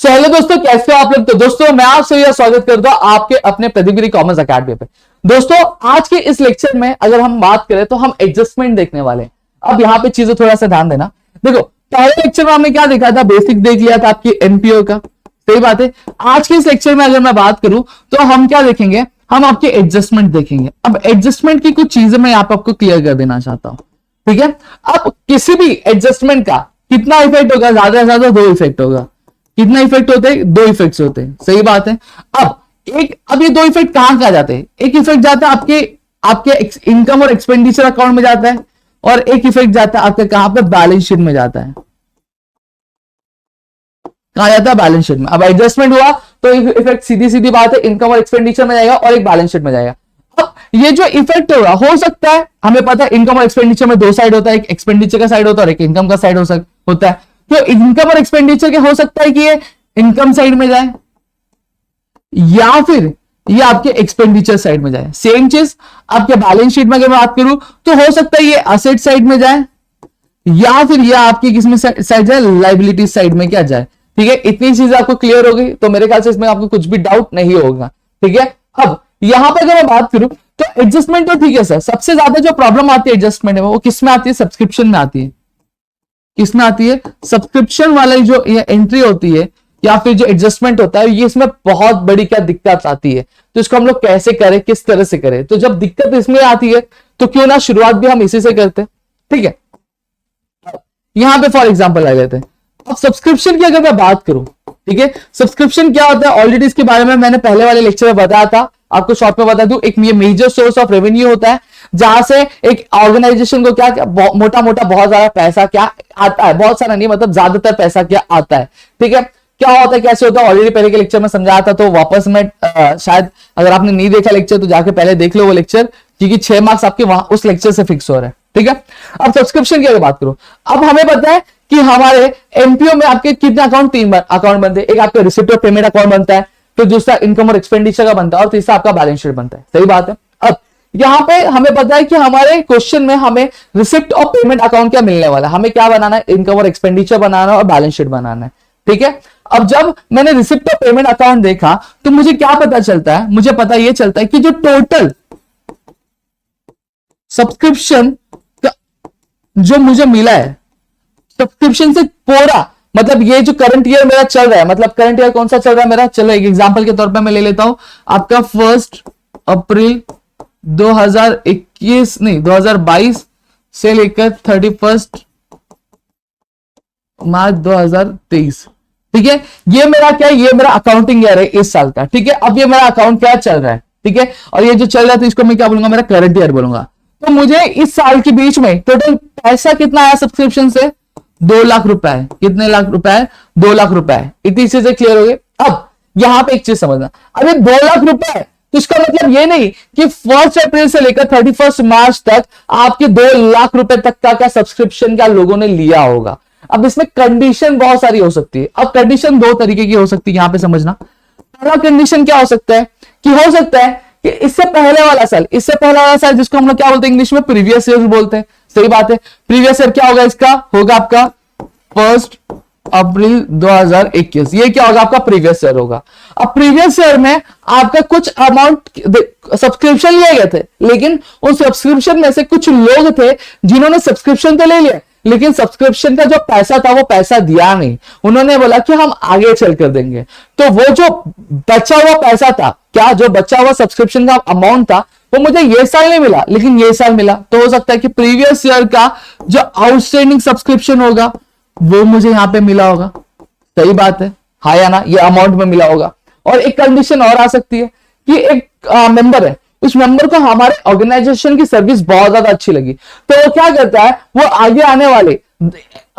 Hello दोस्तों, कैसे हो आप लोग। तो दोस्तों मैं आपसे यह स्वागत करता हूं आपके अपने प्रदीप कॉमर्स अकेडमी पे। दोस्तों आज के इस लेक्चर में अगर हम बात करें तो हम एडजस्टमेंट देखने वाले हैं। अब यहाँ पे चीजें थोड़ा सा ध्यान देना। देखो पहले लेक्चर में हमने क्या देखा था, बेसिक देख लिया था आपकी एनपीओ का, सही बात है। आज के इस लेक्चर में अगर मैं बात करूं तो हम क्या देखेंगे, हम आपके एडजस्टमेंट देखेंगे। अब एडजस्टमेंट की कुछ चीजें मैं यहाँ पे आपको क्लियर कर देना चाहता हूं, ठीक है। अब किसी भी एडजस्टमेंट का कितना इफेक्ट होगा, ज्यादा से ज्यादा 2 इफेक्ट होगा। कितना इफेक्ट होते हैं, 2 इफेक्ट्स होते हैं, सही बात है। अब ये 2 इफेक्ट कहां जाते हैं। एक इफेक्ट जाता है आपके आपके इनकम और एक्सपेंडिचर अकाउंट में जाता है, और एक इफेक्ट जाता है आपके कहां पे, बैलेंस शीट में जाता है। कहा जाता है बैलेंस शीट में। अब एडजस्टमेंट हुआ तो इफेक्ट सीधी सीधी बात है, इनकम और एक्सपेंडिचर में जाएगा और एक बैलेंस शीट में जाएगा। अब ये जो इफेक्ट होगा, हो सकता है, हमें पता है इनकम और एक्सपेंडिचर में 2 साइड होता है, एक एक्सपेंडिचर का साइड होता है और एक इनकम का साइड होता है। तो इनकम और एक्सपेंडिचर के हो सकता है कि ये इनकम साइड में जाए या फिर ये आपके एक्सपेंडिचर साइड में जाए। सेम चीज आपके बैलेंस शीट में अगर मैं बात करूं तो हो सकता है ये असेट साइड में जाए या फिर ये आपकी किसमें साइड जाए, लाइबिलिटी साइड में क्या जाए। ठीक है, इतनी चीजें आपको क्लियर हो गई तो मेरे ख्याल से इसमें आपको कुछ भी डाउट नहीं होगा। ठीक है, अब यहां पर अगर मैं बात करूं तो एडजस्टमेंट तो ठीक है सर, सबसे ज्यादा जो प्रॉब्लम आती है एडजस्टमेंट में वो किस में आती है, सब्सक्रिप्शन में आती है। किसमें आती है, सब्सक्रिप्शन वाली जो ये एंट्री होती है या फिर जो एडजस्टमेंट होता है, ये इसमें बहुत बड़ी क्या दिक्कत आती है। तो इसको हम लोग कैसे करें, किस तरह से करें। तो जब दिक्कत इसमें आती है तो क्यों ना शुरुआत भी हम इसी से करते हैं। ठीक है, यहां पे फॉर एग्जांपल ले लेते हैं। अब सब्सक्रिप्शन की अगर मैं बात करूं, ठीक है, सब्सक्रिप्शन क्या होता है, ऑलरेडी इसके बारे में मैंने पहले वाले लेक्चर में बताया था। आपको शॉर्ट में बता दूं, एक ये मेजर सोर्स ऑफ रेवेन्यू होता है जहां से एक ऑर्गेनाइजेशन को क्या मोटा मोटा बहुत ज्यादा पैसा क्या आता है, बहुत सारा नहीं मतलब ज्यादातर पैसा क्या आता है। ठीक है, क्या होता है, कैसे होता है, ऑलरेडी पहले के लेक्चर में समझाया था। तो वापस में शायद अगर आपने नहीं देखा लेक्चर तो जाके पहले देख लो वो लेक्चर, क्योंकि 6 मार्क्स आपके वहां उस लेक्चर से फिक्स हो रहा है। ठीक है, अब सब्सक्रिप्शन की अगर बात करो, अब हमें पता है कि हमारे एमपीओ में आपके कितने अकाउंट, 3 अकाउंट बनते हैं। एक आपका रिसिप्ट और पेमेंट अकाउंट बनता है, फिर दूसरा इनकम और एक्सपेंडिचर का बनता है, और तीसरा आपका बैलेंस शीट बनता है। सही बात है। अब यहां पे हमें पता है कि हमारे क्वेश्चन में हमें रिसिप्ट और पेमेंट अकाउंट क्या मिलने वाला है, हमें क्या बनाना है, इनकम और एक्सपेंडिचर बनाना है और बैलेंस शीट बनाना है। ठीक है, अब जब मैंने रिसिप्ट और पेमेंट अकाउंट देखा तो मुझे क्या पता चलता है, मुझे पता यह चलता है कि जो टोटल सब्सक्रिप्शन जो मुझे मिला है, सब्सक्रिप्शन से पूरा मतलब ये जो करंट ईयर मेरा चल रहा है, मतलब करंट ईयर कौन सा चल रहा है मेरा, चलो एक एग्जांपल के तौर पे मैं ले लेता हूं आपका 1 अप्रैल 2022 से लेकर 31 मार्च 2023। ठीक है, ये मेरा क्या है, ये मेरा अकाउंटिंग ईयर है इस साल का। ठीक है, अब ये मेरा अकाउंट क्या चल रहा है। ठीक है, और ये जो चल रहा था इसको मैं क्या बोलूंगा, मेरा करंट ईयर बोलूंगा। तो मुझे इस साल के बीच में टोटल पैसा कितना आया सब्सक्रिप्शन से, 2 लाख रुपए है। कितने लाख रुपए है, 2 लाख रुपए है। इतनी चीजें क्लियर हो गई। अब यहां पे एक चीज समझना, अरे 2 लाख रुपए है तो इसका मतलब ये नहीं कि 1 अप्रैल से लेकर 31 मार्च तक आपके 2 लाख रुपए तक का सब्सक्रिप्शन क्या लोगों ने लिया होगा। अब इसमें कंडीशन बहुत सारी हो सकती है। अब कंडीशन 2 तरीके की हो सकती है, यहां पे समझना। पहला कंडीशन क्या हो सकता है कि हो सकता है कि इससे पहले वाला साल, जिसको हम लोग क्या बोलते हैं इंग्लिश में, प्रीवियस ईयर बोलते हैं। सही बात है, प्रीवियस ईयर क्या होगा, इसका होगा आपका 1 अप्रैल 2021। ये क्या होगा, आपका प्रीवियस ईयर होगा। अब प्रीवियस ईयर में आपका कुछ अमाउंट सब्सक्रिप्शन लिए गए थे, लेकिन उन सब्सक्रिप्शन में से कुछ लोग थे जिन्होंने सब्सक्रिप्शन तो ले लिया लेकिन सब्सक्रिप्शन का जो पैसा था वो पैसा दिया नहीं। उन्होंने बोला कि हम आगे चल कर देंगे। तो वो जो बचा हुआ पैसा था, क्या जो बचा हुआ सब्सक्रिप्शन का अमाउंट था, वो मुझे ये साल नहीं मिला लेकिन ये साल मिला। तो हो सकता है कि प्रीवियस ईयर का जो आउटस्टैंडिंग सब्सक्रिप्शन होगा वो मुझे यहां पे मिला होगा। सही बात है, हाँ या ना, ये अमाउंट में मिला होगा। और एक कंडीशन और आ सकती है कि एक मेंबर है, उस मेंबर को हमारे ऑर्गेनाइजेशन की सर्विस बहुत ज्यादा अच्छी लगी, तो वो क्या करता है, वो आगे आने वाले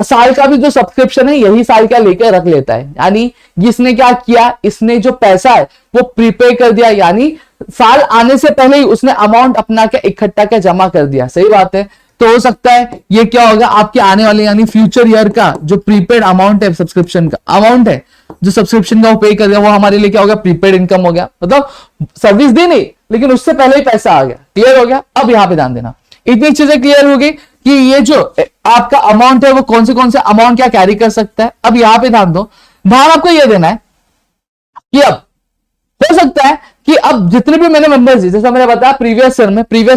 साल का भी जो सब्सक्रिप्शन है यही साल का लेकर रख लेता है। यानी इसने क्या किया, इसने जो पैसा है वो प्रीपे कर दिया, यानी साल आने से पहले ही उसने अमाउंट अपना क्या इकट्ठा क्या जमा कर दिया। सही बात है। तो हो सकता है ये क्या होगा, आपके आने वाले यानी फ्यूचर ईयर का जो प्रीपेड अमाउंट है, सब्सक्रिप्शन का अमाउंट है, जो सब्सक्रिप्शन का वो पे कर दिया, वो हमारे लिए क्या हो गया, प्रीपेड इनकम हो गया। मतलब सर्विस दी नहीं लेकिन उससे पहले ही पैसा आ गया। क्लियर हो गया। अब यहां पे ध्यान देना, इतनी चीजें क्लियर हो गई कि ये जो आपका अमाउंट है वो कौन से अमाउंट क्या कैरी कर सकता है। अब यहां पे ध्यान दो, ध्यान आपको यह देना है कि अब हो सकता है कि अब जितने भी मैंने मेंबर्स दिए, जैसा मैंने बताया प्रीवियस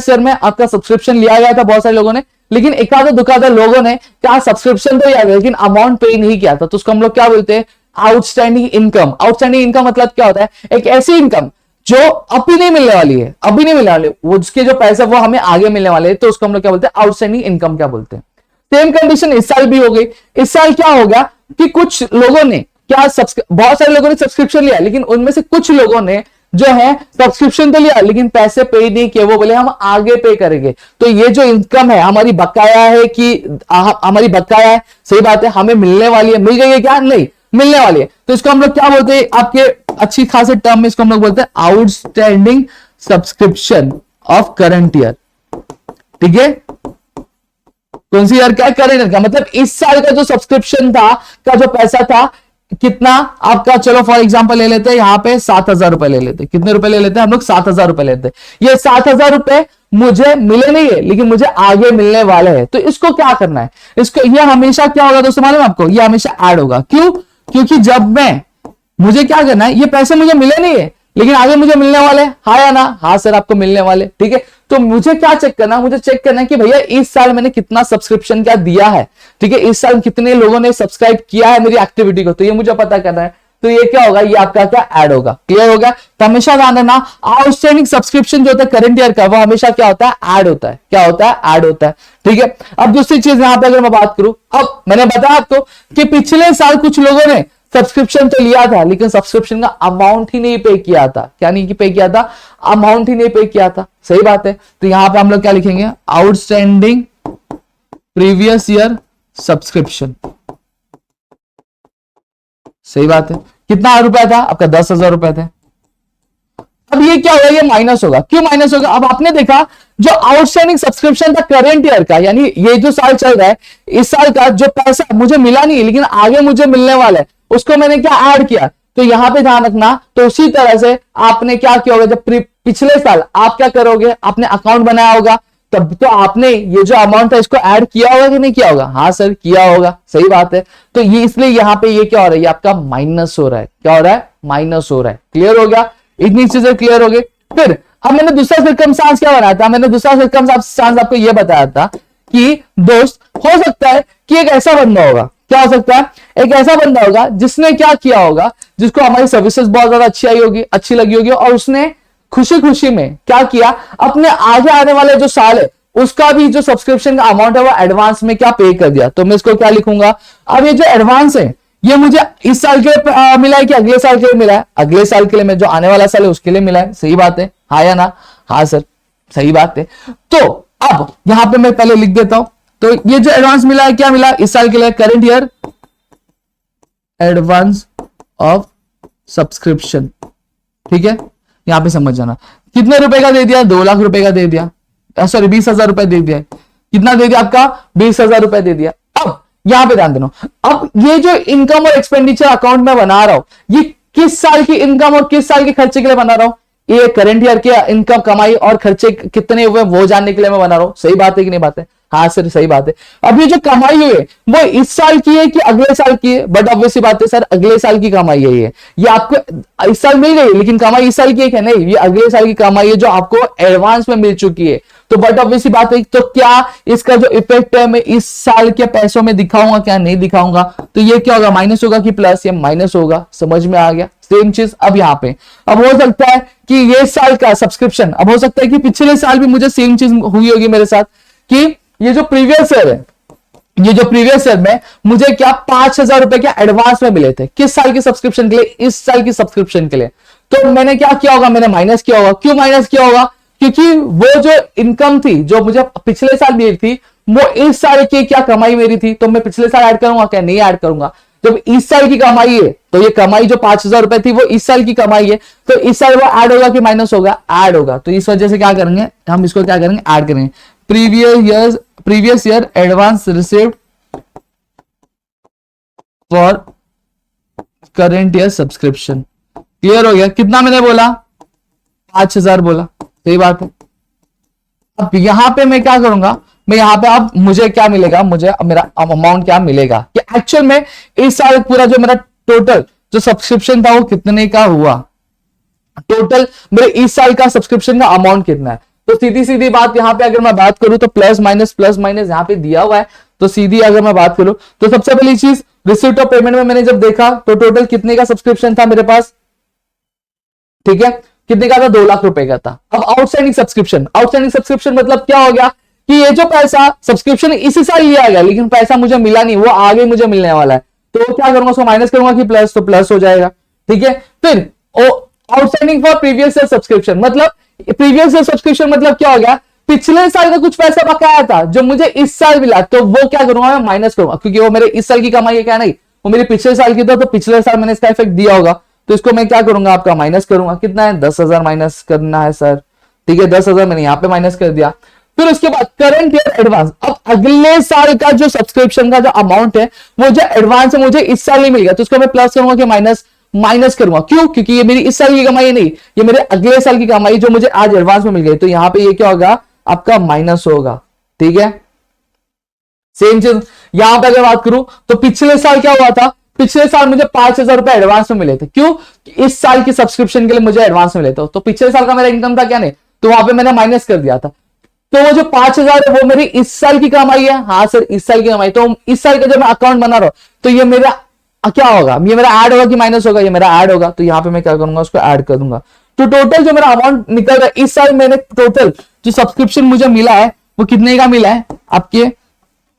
ईयर में आपका सब्सक्रिप्शन लिया गया था बहुत सारे लोगों ने, लेकिन एकाध दुकानदार लोगों ने क्या सब्सक्रिप्शन तो लिया गया लेकिन अमाउंट पे नहीं किया था, तो उसको हम लोग क्या बोलते हैं, आउटस्टैंडिंग इनकम। आउटस्टैंडिंग इनकम मतलब क्या होता है, एक ऐसी इनकम जो अभी नहीं मिलने वाली है, अभी नहीं मिलने वाली, वो उसके जो पैसे वो हमें आगे मिलने वाले हैं, तो उसको हम लोग क्या बोलते हैं, आउटस्टैंडिंग इनकम क्या बोलते हैं। सेम कंडीशन इस साल भी हो गई। इस साल क्या होगा कि कुछ लोगों ने क्या बहुत सारे लोगों ने सब्सक्रिप्शन लिया, लेकिन उनमें से कुछ लोगों ने जो है सब्सक्रिप्शन तो लिया लेकिन पैसे पे नहीं किए, वो बोले हम आगे पे करेंगे। तो ये जो इनकम है हमारी बकाया है कि हमारी बकाया है, सही बात है, हमें मिलने वाली है, मिल गई है क्या, नहीं मिलने वाली है, तो इसको हम लोग क्या बोलते हैं, आपके अच्छी खासे टर्म में इसको हम लोग बोलते हैं outstanding subscription of current year. ठीक है, कौन सी ईयर का, करंट ईयर का, मतलब इस साल का जो सब्सक्रिप्शन था, का जो पैसा था कितना आपका, चलो फॉर एग्जांपल ले लेते हैं यहां पे 7,000 रुपए ले लेते हैं। कितने रुपए ले लेते हैं हम लोग, 7,000 रुपए लेते हैं। ये 7,000 रुपए मुझे मिले नहीं है लेकिन मुझे आगे मिलने वाले हैं, तो इसको क्या करना है, इसको, ये हमेशा क्या होगा दोस्तों मालूम आपको, ये हमेशा ऐड होगा। क्यों, क्योंकि जब मैं, मुझे क्या करना है, ये पैसे मुझे मिले नहीं है लेकिन आगे मुझे मिलने वाले, हाँ या ना, हाँ सर आपको मिलने वाले, ठीक है। तो मुझे क्या चेक करना, मुझे चेक करना है कि भैया इस साल मैंने कितना सब्सक्रिप्शन क्या दिया है, ठीक है, इस साल कितने लोगों ने सब्सक्राइब किया है मेरी एक्टिविटी को, तो ये मुझे पता करना है। तो ये क्या होगा, ये आपका क्या ऐड होगा। क्लियर हो गया। तो हमेशा ध्यान रखना, आउटस्टैंडिंग सब्सक्रिप्शन जो होता है करंट ईयर का, वो हमेशा क्या होता है, ऐड होता है। क्या होता है, ऐड होता है। ठीक है। अब दूसरी चीज यहां पे अगर मैं बात करूं, अब मैंने बताया आपको कि पिछले साल कुछ लोगों ने सब्सक्रिप्शन तो लिया था लेकिन सब्सक्रिप्शन का अमाउंट ही नहीं पे किया था। क्या नहीं पे किया था, अमाउंट ही नहीं पे किया था। सही बात है। तो यहां पे हम लोग क्या लिखेंगे, आउटस्टैंडिंग प्रीवियस ईयर सब्सक्रिप्शन। सही बात है। कितना रुपया था आपका, 10,000 रुपए थे। अब ये क्या होगा, ये माइनस होगा। क्यों माइनस होगा, अब आपने देखा जो आउटस्टैंडिंग सब्सक्रिप्शन था करंट ईयर का, यानी ये जो साल चल रहा है, इस साल का जो पैसा मुझे मिला नहीं लेकिन आगे मुझे मिलने वाला है, उसको मैंने क्या ऐड किया। तो यहां पे ध्यान रखना। तो उसी तरह से आपने क्या किया होगा, जब पिछले साल आप क्या करोगे, आपने अकाउंट बनाया होगा, तब तो आपने ये जो अमाउंट है इसको ऐड किया होगा कि नहीं किया होगा। हाँ सर किया होगा। सही बात है। तो ये इसलिए यहां पे ये क्या हो रहा है, ये आपका माइनस हो रहा है। क्या हो रहा है, माइनस हो रहा है। क्लियर हो गया, इतनी चीजें क्लियर हो गई। फिर अब मैंने दूसरा सर्कमस्टांस क्या बनाया था, मैंने दूसरा सर्कमस्टांस आपको ये बताया था कि दोस्त हो सकता है कि एक ऐसा बंदा होगा, क्या हो सकता है, एक ऐसा बंदा होगा जिसने क्या किया होगा, जिसको हमारी सर्विसेज बहुत ज्यादा अच्छी आई होगी, अच्छी लगी होगी, और उसने खुशी खुशी में क्या किया, अपने आगे आने वाले जो साल है उसका भी जो सब्सक्रिप्शन का अमाउंट है वो एडवांस में क्या पे कर दिया। तो मैं इसको क्या लिखूंगा, अब ये जो एडवांस है ये मुझे इस साल के लिए मिला है कि अगले साल के लिए मिला है, अगले साल के लिए, मैं जो आने वाला साल है उसके लिए मिला है। सही बात है, हाँ या ना, हाँ सर सही बात है। तो अब यहां पे मैं पहले लिख देता हूं, तो ये जो एडवांस मिला है, क्या मिला इस साल के लिए, current year advance of subscription. ठीक है, यहां पे समझ जाना। कितने रुपए का दे दिया, 2 लाख रुपए का दे दिया, सॉरी 20,000 रुपए दे दिया। कितना दे दिया आपका, 20,000 रुपए दे दिया। अब यहां पे ध्यान देना, अब ये जो इनकम और एक्सपेंडिचर अकाउंट में बना रहा हूं, ये किस साल की इनकम और किस साल के खर्चे के लिए बना रहा हूं, ये करंट ईयर के इनकम कमाई और खर्चे कितने हुए वो जानने के लिए मैं बना रहा हूं। सही बात है कि नहीं बात है, हाँ सर सही बात है। अब ये जो कमाई हुई है वो इस साल की है कि अगले साल की है, बट ऑब्वियसली बात है सर अगले साल की कमाई है। ये आपको इस साल मिल गई लेकिन कमाई इस साल की है नहीं, ये अगले साल की कमाई है जो आपको एडवांस में मिल चुकी है। तो बट ऑब्वियसली बात है, तो क्या इसका जो इफेक्ट है मैं इस साल के पैसों में दिखाऊंगा क्या, नहीं दिखाऊंगा। तो ये क्या होगा, माइनस होगा कि प्लस, ये माइनस होगा। समझ में आ गया। सेम चीज अब यहां पे, अब हो सकता है कि ये साल का सब्सक्रिप्शन, अब हो सकता है कि पिछले साल भी मुझे सेम चीज हुई होगी मेरे साथ, कि ये जो प्रीवियस ईयर है, ये जो प्रीवियस ईयर में मुझे क्या 5,000 रुपए के एडवांस में मिले थे, किस साल की सब्सक्रिप्शन के लिए, इस साल की सब्सक्रिप्शन के लिए। तो मैंने क्या किया होगा, मैंने माइनस किया होगा। क्यों माइनस किया होगा, क्योंकि वो जो इनकम थी जो मुझे पिछले साल मिली थी वो इस साल की क्या कमाई मेरी थी, तो मैं पिछले साल ऐड करूंगा क्या, नहीं ऐड करूंगा। जब इस साल की कमाई है तो ये कमाई जो 5,000 रुपए थी वो इस साल की कमाई है, तो इस साल वो ऐड होगा कि माइनस होगा, ऐड होगा। तो इस वजह से क्या करेंगे हम, इसको क्या करेंगे, ऐड करेंगे। Previous year advance received for current year subscription. Clear हो गया। कितना मैंने बोला, 5,000 बोला। सही बात है। अब यहां पे मैं क्या करूंगा, मैं यहां पे अब मुझे क्या मिलेगा, मुझे मेरा अमाउंट क्या मिलेगा कि एक्चुअल में इस साल पूरा जो मेरा टोटल जो सब्सक्रिप्शन था वो कितने का हुआ, टोटल मेरे इस साल का सब्सक्रिप्शन का अमाउंट कितना है। तो सीधी सीधी बात यहाँ पे अगर मैं बात करूं तो प्लस माइनस यहाँ पे दिया हुआ है। तो सीधी अगर मैं बात करूं तो सबसे पहली चीज रिसिप्ट ऑफ पेमेंट में मैंने जब देखा तो टोटल कितने का सब्सक्रिप्शन था मेरे पास, ठीक है, कितने का था, 2 लाख रुपए का था। अब आउटस्टैंडिंग सब्सक्रिप्शन मतलब क्या हो गया कि ये जो पैसा सब्सक्रिप्शन इसी साल लिया गया लेकिन पैसा मुझे मिला नहीं, वो आगे मुझे मिलने वाला है। तो क्या करूंगा, उसको माइनस करूंगा कि प्लस, तो प्लस हो जाएगा, ठीक है। फिर outstanding for previous year subscription मतलब प्रीवियस ईयर सब्सक्रिप्शन मतलब क्या हो गया, पिछले साल का कुछ पैसा बकाया था जो मुझे इस साल मिला, तो वो क्या करूंगा मैं माइनस करूंगा, क्योंकि वो मेरे इस साल की कमाई है क्या, नहीं वो मेरे पिछले साल की था, तो पिछले साल मैंने इसका इफेक्ट दिया होगा, तो इसको मैं क्या करूंगा आपका माइनस करूंगा। कितना है, 10,000 माइनस करना है सर, ठीक है, 10,000 मैंने यहाँ पे माइनस कर दिया। फिर उसके बाद करंट ईयर एडवांस, अब अगले साल का जो सब्सक्रिप्शन का जो अमाउंट है वो जो एडवांस है मुझे इस साल नहीं मिल गया, तो उसको मैं प्लस करूंगा कि माइनस करूंगा। क्यों, क्योंकि ये मेरी इस साल की कमाई नहीं, ये मेरे अगले साल की कमाई जो मुझे आज एडवांस में मिल गई, तो यहां पे ये क्या होगा आपका माइनस होगा, ठीक है। सेम चीज यहां पे अगर बात करूं तो पिछले साल क्या हुआ था, पिछले साल मुझे 5,000 रुपए एडवांस में मिले थे। क्यों, इस साल की सब्सक्रिप्शन के लिए मुझे एडवांस में मिले थे, तो पिछले साल का मेरा इनकम था क्या, नहीं, तो वहां पे मैंने माइनस कर दिया था। तो वो जो 5,000 है वो मेरी इस साल की कमाई है, हाँ सर इस साल की कमाई, तो इस साल का जब मैं अकाउंट बना रहा हूं तो ये मेरा क्या होगा, ये मेरा ऐड होगा कि माइनस होगा, ये मेरा ऐड होगा, तो यहाँ पे मैं क्या करूंगा उसको ऐड कर दूंगा। तो टोटल जो मेरा अमाउंट निकल रहा है इस साल, मैंने टोटल जो सब्सक्रिप्शन मुझे मिला है वो कितने का मिला है आपके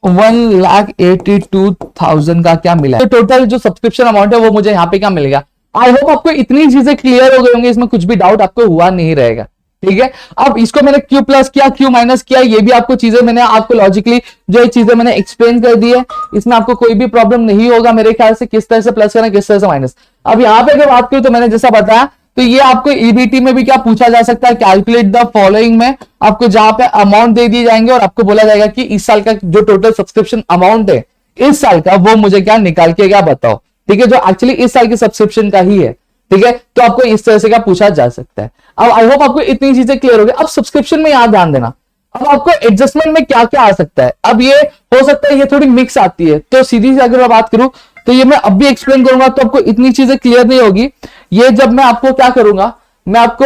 1,82,000 का क्या मिला है। तो टोटल जो सब्सक्रिप्शन अमाउंट है वो मुझे यहाँ पे क्या मिलेगा। आई होप आपको इतनी चीजें क्लियर हो गई होंगी, इसमें कुछ भी डाउट आपको हुआ नहीं रहेगा, ठीक है। अब इसको मैंने क्यू प्लस किया, क्यू माइनस किया, ये भी आपको चीजें मैंने आपको लॉजिकली जो चीजें मैंने एक्सप्लेन कर दी है, इसमें आपको कोई भी प्रॉब्लम नहीं होगा मेरे ख्याल से, किस तरह से प्लस करना किस तरह से माइनस। अब यहाँ पे अगर बात करूं तो मैंने जैसा बताया, तो ये आपको ईबीटी में भी क्या पूछा जा सकता है, कैलकुलेट द फॉलोइंग में आपको जहां पे अमाउंट दे दिए जाएंगे और आपको बोला जाएगा कि इस साल का जो टोटल सब्सक्रिप्शन अमाउंट है इस साल का वो मुझे क्या निकाल के क्या बताओ, ठीक है, जो एक्चुअली इस साल की सब्सक्रिप्शन का ही है, ठीक है। तो आपको इस तरह से क्या पूछा जा सकता है। अब आई होप आपको इतनी चीजें क्लियर हो गई। अब सब्सक्रिप्शन में यहां ध्यान देना, अब आपको एडजस्टमेंट में क्या क्या आ सकता है। अब ये हो सकता है ये थोड़ी मिक्स आती है, तो सीधी से अगर मैं बात करूं तो ये मैं अब भी एक्सप्लेन करूंगा तो आपको इतनी चीजें क्लियर नहीं होगी। ये जब मैं आपको क्या करूंगा, मैं आपको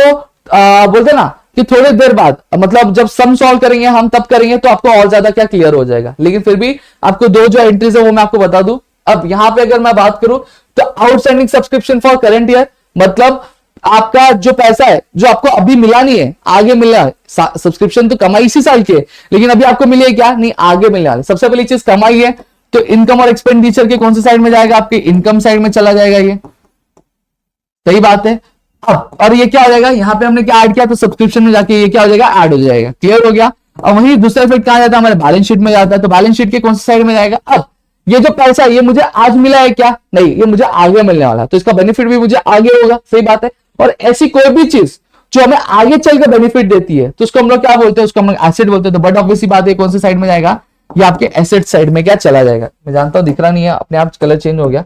बोलते ना कि थोड़ी देर बाद, मतलब जब सम सॉल्व करेंगे हम तब करेंगे तो आपको और ज्यादा क्या क्लियर हो जाएगा, लेकिन फिर भी आपको दो जो एंट्रीज है वो मैं आपको बता दूं। अब यहां पे अगर मैं बात करूं तो outstanding subscription for current year मतलब आपका जो पैसा है जो आपको अभी मिला नहीं है, आगे मिला है। सब्सक्रिप्शन तो कमाई इसी साल की है, लेकिन अभी आपको मिली है क्या, नहीं आगे मिलने वाले। सबसे पहली चीज कमाई है, तो इनकम और एक्सपेंडिचर के कौन सी साइड में जाएगा, आपके इनकम साइड में चला जाएगा, ये सही बात है। अब और ये क्या हो जाएगा, यहां पे हमने क्या ऐड किया, तो सब्सक्रिप्शन में जाके ये क्या हो जाएगा, ऐड हो जाएगा, क्लियर हो गया। और वही दूसरा इफेक्ट कहां जाता है, हमारे बैलेंस शीट में जाता है, तो बैलेंस शीट के कौन सी साइड में जाएगा। अब ये जो पैसा है ये मुझे आज मिला है क्या, नहीं ये मुझे आगे मिलने वाला है, तो इसका बेनिफिट भी मुझे आगे होगा, सही बात है। और ऐसी कोई भी चीज जो हमें आगे चल के बेनिफिट देती है तो उसको हम लोग क्या बोलते हैं, उसको हम लोग एसेट बोलते हैं। तो बट ऑब्वियसली बात है कौन सी साइड में जाएगा, ये आपके एसेट साइड में क्या चला जाएगा। मैं जानता हूं दिख रहा नहीं है, अपने आप कलर चेंज हो गया,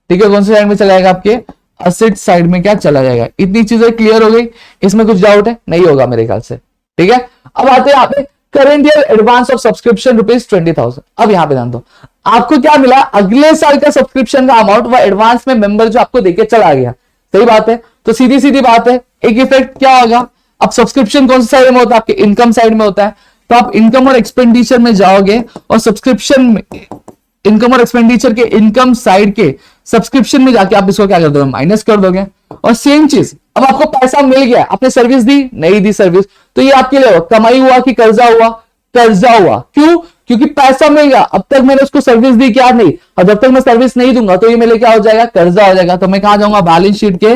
ठीक है, कौन सी साइड में चला जाएगा, आपके एसेट साइड में क्या चला जाएगा। इतनी चीजें क्लियर हो गई, इसमें कुछ डाउट है, नहीं होगा मेरे ख्याल से, ठीक है। अब आते हैं यहाँ पे current year advance of subscription ₹20,000। अब यहां पे ध्यान दो, आपको क्या मिला, अगले साल का सब्सक्रिप्शन का अमाउंट वो एडवांस में मेंबर जो आपको देके चला गया, सही बात है। तो सीधी सीधी बात है, एक इफेक्ट क्या होगा, अब सब्सक्रिप्शन कौन सी साइड में होता है, आपके इनकम साइड में होता है, तो आप इनकम और एक्सपेंडिचर में जाओगे और सब्सक्रिप्शन में इनकम और एक्सपेंडिचर के इनकम साइड के सब्सक्रिप्शन में जाके आप इसको क्या कर दोगे, माइनस कर दोगे। और सेम चीज, अब आपको पैसा मिल गया, आपने सर्विस दी, नहीं दी सर्विस, तो ये आपके लिए कमाई हुआ कि कर्जा हुआ, कर्जा हुआ। क्यों, क्योंकि पैसा मिल गया, अब तक मैंने उसको सर्विस दी क्या, नहीं, और जब तक मैं सर्विस नहीं दूंगा तो ये मेरे लिए क्या हो जाएगा, कर्जा हो जाएगा। तो मैं कहां जाऊंगा, बैलेंस शीट के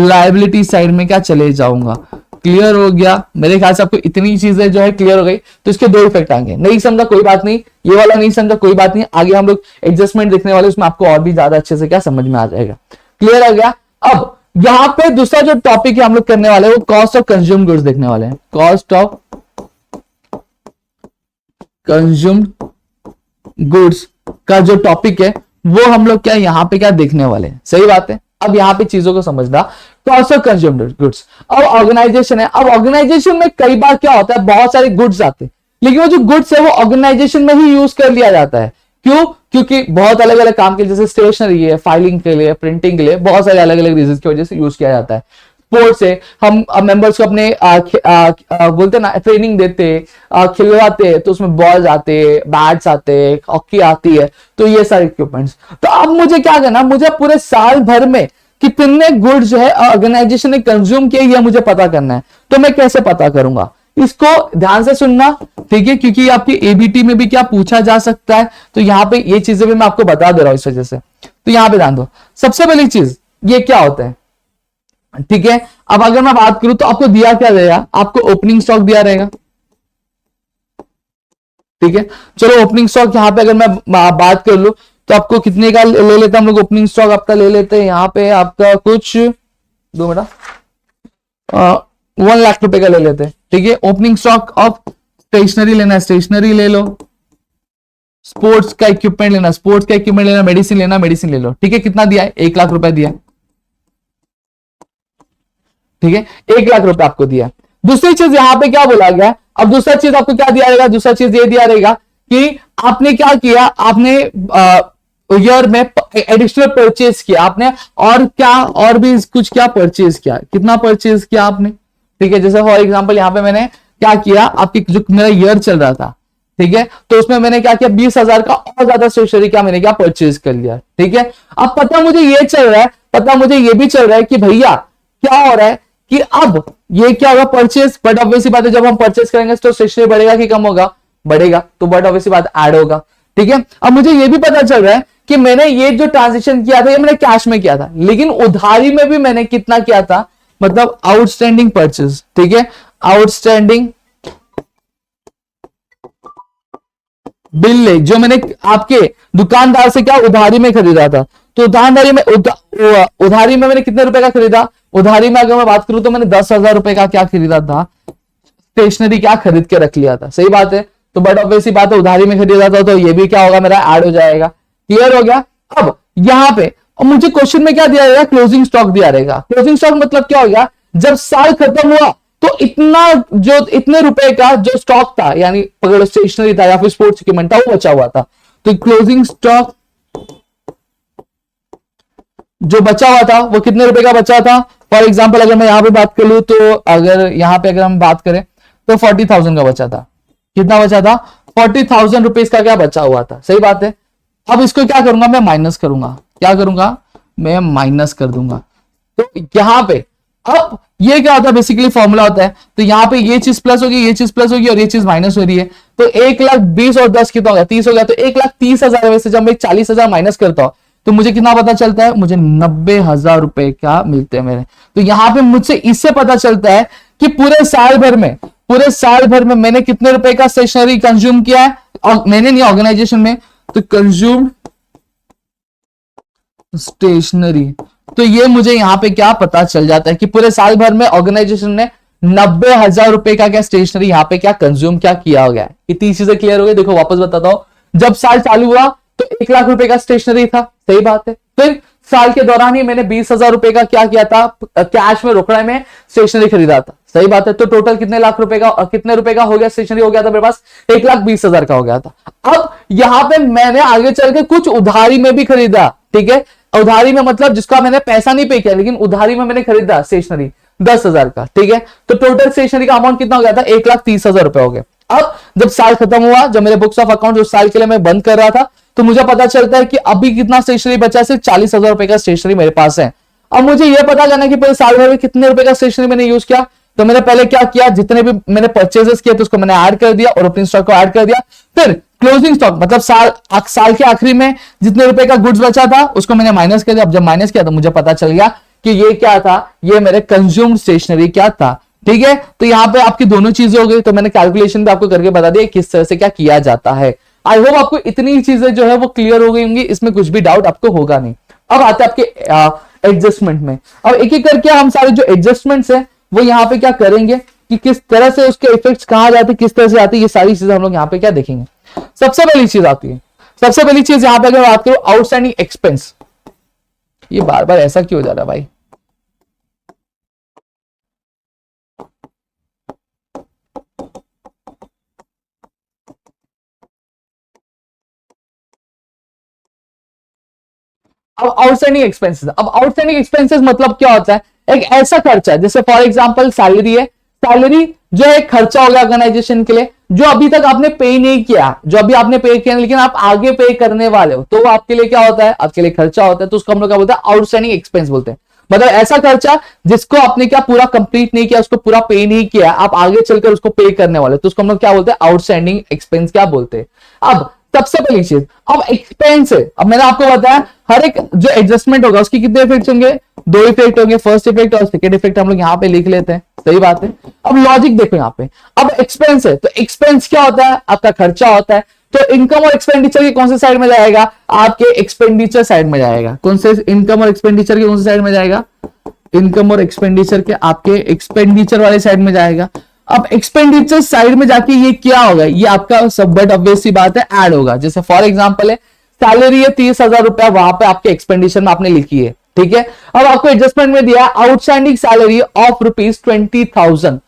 लायबिलिटी साइड में क्या चले जाऊंगा। क्लियर हो गया मेरे ख्याल से, आपको इतनी चीजें जो है क्लियर हो गई। तो इसके दो इफेक्ट आएंगे, नहीं समझा कोई बात नहीं, ये वाला नहीं समझा कोई बात नहीं, आगे हम लोग एडजस्टमेंट देखने वाले, उसमें आपको और भी ज्यादा अच्छे से क्या समझ में आ जाएगा। क्लियर हो गया। अब यहां पे दूसरा जो टॉपिक है हम लोग करने वाले हैं वो कॉस्ट ऑफ कंज्यूम गुड्स देखने वाले हैं। कॉस्ट ऑफ कंज्यूम्ड गुड्स का जो टॉपिक है वो हम लोग क्या यहां पे क्या देखने वाले हैं, सही बात है। अब यहां पे चीजों को समझना, कॉस्ट ऑफ कंज्यूम्ड गुड्स। अब ऑर्गेनाइजेशन है, अब ऑर्गेनाइजेशन में कई बार क्या होता है, बहुत सारे गुड्स आते हैं, लेकिन वो जो गुड्स है वो ऑर्गेनाइजेशन में ही यूज कर लिया जाता है, क्यों? क्योंकि बहुत अलग अलग काम के लिए, जैसे स्टेशनरी है, फाइलिंग के लिए, प्रिंटिंग के लिए, बहुत सारे अलग अलग रीजन की वजह से यूज किया जाता है। स्पोर्ट्स है, हम मेंबर्स को अपने बोलते ना ट्रेनिंग देते, खिलवाते, तो उसमें बॉल्स आते, बैट्स आते, हॉकी आती है, तो ये सारे इक्विपमेंट्स। तो अब मुझे क्या करना, मुझे पूरे साल भर में कितने गुड्स जो है ऑर्गेनाइजेशन ने कंज्यूम किए, ये मुझे पता करना है। तो मैं कैसे पता करूंगा? इसको ध्यान से सुनना, ठीक है, क्योंकि आपकी एबीटी में भी क्या पूछा जा सकता है, तो यहां पे ये चीजें भी मैं आपको बता दे रहा हूं इस वजह से। तो यहां पे ध्यान दो, सबसे पहली चीज ये क्या होता है, ठीक है। अब अगर मैं बात करूं तो आपको दिया क्या रहेगा, आपको ओपनिंग स्टॉक दिया रहेगा, ठीक है। चलो ओपनिंग स्टॉक यहां पे अगर मैं बात कर लूं तो आपको कितने का ले लेते हैं हम लोग, ओपनिंग स्टॉक आपका ले लेते हैं यहां पे आपका कुछ 2 मिनट, 1 लाख रुपए का ले लेते हैं, ठीक है। ओपनिंग स्टॉक ऑफ स्टेशनरी लेना है, स्टेशनरी ले लो, स्पोर्ट्स का इक्विपमेंट लेना, स्पोर्ट्स का इक्विपमेंट लेना, मेडिसिन लेना, मेडिसिन ले लो, ठीक है। कितना दिया है? 1 लाख रुपए दिया, ठीक है। 1 लाख रुपए आपको दिया। दूसरी चीज यहां पे क्या बोला गया, अब दूसरा चीज आपको क्या दिया रहेगा, दूसरा चीज ये दिया रहेगा कि आपने क्या किया, आपने ईयर में एडिशनल परचेज किया आपने, और क्या, और भी कुछ क्या परचेज किया, कितना परचेज किया आपने, ठीक है। जैसे फॉर एग्जांपल यहां पे मैंने क्या किया, आपकी जो मेरा ईयर चल रहा था, ठीक है, तो उसमें मैंने क्या किया, 20,000 का और ज्यादा स्टेशनरी क्या मैंने क्या परचेज कर लिया, ठीक है। अब पता मुझे ये चल रहा है, पता मुझे ये भी चल रहा है कि भैया क्या हो रहा है कि अब ये क्या होगा, परचेज, बट ऑब्वियसली बात है जब हम परचेज करेंगे तो स्टेशनरी बढ़ेगा कि कम होगा, बढ़ेगा, तो बट ऑब्वियसली बात ऐड होगा, ठीक है। अब मुझे ये भी पता चल रहा है कि मैंने ये जो ट्रांजेक्शन किया था ये मैंने कैश में किया था, लेकिन उधारी में भी मैंने कितना किया था, मतलब आउटस्टैंडिंग परचेज, ठीक है, आउटस्टैंडिंग बिल जो मैंने आपके दुकानदार से क्या उधारी में खरीदा था, तो दुकानदारी में उधारी में मैंने कितने रुपए का खरीदा, उधारी में अगर मैं बात करूं तो मैंने 10,000 रुपए का क्या खरीदा था, स्टेशनरी क्या खरीद के रख लिया था, सही बात है। तो बट ऑब्वियसली बात है उधारी में खरीदा था, तो ये भी क्या होगा, मेरा ऐड हो जाएगा, क्लियर हो गया। अब यहां पे और मुझे क्वेश्चन में क्या दिया जाएगा, क्लोजिंग स्टॉक दिया रहेगा। क्लोजिंग स्टॉक मतलब क्या हो गया, जब साल खत्म हुआ तो इतना, जो इतने रुपए का जो स्टॉक था, यानी अगर स्टेशनरी था या फिर स्पोर्ट्स इक्विपमेंट था, वो बचा हुआ था, तो क्लोजिंग स्टॉक जो बचा हुआ था वो कितने रुपए का बचा था। फॉर एग्जाम्पल अगर मैं यहां पे बात कर लूं, तो अगर यहां पे अगर हम बात करें तो 40,000 का बचा था, कितना बचा था, 40,000 रुपीज का क्या बचा हुआ था, सही बात है। अब इसको क्या करूंगा, मैं माइनस करूंगा, क्या करूंगा, मैं माइनस कर दूंगा। तो यहां पे अब ये क्या होता है, बेसिकली फॉर्मूला होता है, तो यहां पे ये चीज प्लस होगी, ये चीज प्लस होगी, और ये चीज माइनस हो रही है, तो 1,20,000 और 10 कितना हो गया, 30 हो गया, तो 1,30,000 में से जब मैं 40,000 माइनस करता हूं तो मुझे कितना पता चलता है, मुझे 90,000 रुपए क्या मिलते हैं मेरे। तो यहां पे मुझसे इससे पता चलता है कि पूरे साल भर में, पूरे साल भर में मैंने कितने रुपए का स्टेशनरी कंज्यूम किया है, और मैंने नहीं, ऑर्गेनाइजेशन में, तो कंज्यूम स्टेशनरी। तो ये मुझे यहां पे क्या पता चल जाता है कि पूरे साल भर में ऑर्गेनाइजेशन ने 90,000 रुपए का क्या स्टेशनरी यहां पे क्या कंज्यूम क्या किया हो गया है। इतनी चीजें क्लियर हो गई। देखो वापस बताता हूं, जब साल चालू हुआ तो 1 लाख रुपए का स्टेशनरी था, सही बात है। फिर साल के दौरान ही मैंने 20,000 रुपए का क्या किया था, कैश में, रोकड़ा में स्टेशनरी खरीदा था, सही बात है। तो टोटल कितने लाख रुपए का, कितने रुपए का हो गया, स्टेशनरी हो गया था मेरे पास 1,20,000 का हो गया था। अब यहां पे मैंने आगे चल के कुछ उधारी में भी खरीदा, ठीक है। उधारी में मतलब जिसका मैंने पैसा नहीं पे किया, लेकिन उधारी में मैंने खरीदा स्टेशनरी 10,000 का, ठीक है। तो टोटल स्टेशनरी का अमाउंट कितना हो गया था, 1,30,000 रुपए हो गए। अब जब साल खत्म हुआ, जब मेरे बुक्स ऑफ अकाउंट उस साल के लिए मैं बंद कर रहा था, तो मुझे पता चलता है कि अभी कितना स्टेशनरी बचा है, सिर्फ 40,000 रुपए का स्टेशनरी मेरे पास है। अब मुझे यह पता करना है कि पूरे साल भर में कितने रुपए का स्टेशनरी मैंने यूज किया। तो मैंने पहले क्या किया, जितने भी मैंने परचेजेस किए थे उसको मैंने ऐड कर दिया और ओपनिंग स्टॉक को ऐड कर दिया। फिर क्लोजिंग स्टॉक मतलब साल के आखिरी में जितने रुपए का गुड्स बचा था उसको मैंने माइनस कर दिया। अब जब माइनस किया तो मुझे पता चल गया कि ये क्या था, ये मेरे कंज्यूम स्टेशनरी क्या था, ठीक है। तो यहां पे आपकी दोनों चीजें हो गई। तो मैंने कैलकुलेशन भी आपको करके बता दिया किस तरह से क्या किया जाता है। आई होप आपको इतनी चीजें जो है वो क्लियर हो गई होंगी, इसमें कुछ भी डाउट आपको होगा नहीं। अब आते हैं आपके एडजस्टमेंट में। अब एक एक करके हम सारे जो एडजस्टमेंट्स है वो यहां पे क्या करेंगे कि किस तरह से उसके इफेक्ट्स कहां जाते, किस तरह से आते, ये सारी चीजें हम लोग यहां पे क्या देखेंगे। सबसे पहली चीज आती है, सबसे पहली चीज यहां पे अगर बात करो आउटस्टैंडिंग एक्सपेंस। ये बार बार ऐसा क्यों हो जा रहा है भाई। अब आउटस्टैंडिंग एक्सपेंसेस, अब आउटस्टैंडिंग एक्सपेंसेस मतलब क्या होता है, एक ऐसा खर्चा जैसे फॉर एग्जांपल सैलरी है, सैलरी जो है खर्चा होगा ऑर्गेनाइजेशन के लिए, जो अभी तक आपने पे नहीं किया, जो अभी आपने पे किया लेकिन आप आगे पे करने वाले हो, तो वो आपके लिए क्या होता है, आपके लिए खर्चा होता है, तो उसको हम लोग क्या बोलते हैं, आउटस्टैंडिंग एक्सपेंस बोलते हैं। मतलब ऐसा खर्चा जिसको आपने क्या पूरा कंप्लीट नहीं किया, उसको पूरा पे नहीं किया, आप आगे चलकर उसको पे करने वाले, तो उसको हम लोग क्या बोलते हैं, आउटस्टैंडिंग एक्सपेंस क्या बोलते हैं। अब सबसे पहली चीज, अब एक्सपेंस है, अब मैंने आपको बताया हर एक जो एडजस्टमेंट होगा उसके कितने इफेक्ट होंगे, दो इफेक्ट होंगे, फर्स्ट इफेक्ट और सेकंड इफेक्ट हम लोग यहाँ पे लिख लेते हैं, सही बात है। अब लॉजिक देखो यहाँ पे, अब एक्सपेंस है तो एक्सपेंस क्या होता है, आपका खर्चा होता है, तो इनकम और एक्सपेंडिचर की कौन से साइड में जाएगा, आपके एक्सपेंडिचर साइड में जाएगा। कौन से इनकम और एक्सपेंडिचर के कौन से साइड में जाएगा, इनकम और एक्सपेंडिचर के आपके एक्सपेंडिचर वाले साइड में जाएगा। अब एक्सपेंडिचर साइड में जाके ये क्या होगा, ये आपका सब बट ऑब्वियस सी बात है ऐड होगा। जैसे फॉर एग्जांपल है सैलरी है 30,000 रुपया, वहां पे आपके एक्सपेंडिचर में आपने लिखी है, ठीक है। अब आपको एडजस्टमेंट में दिया आउटस्टैंडिंग सैलरी ऑफ ₹20,000,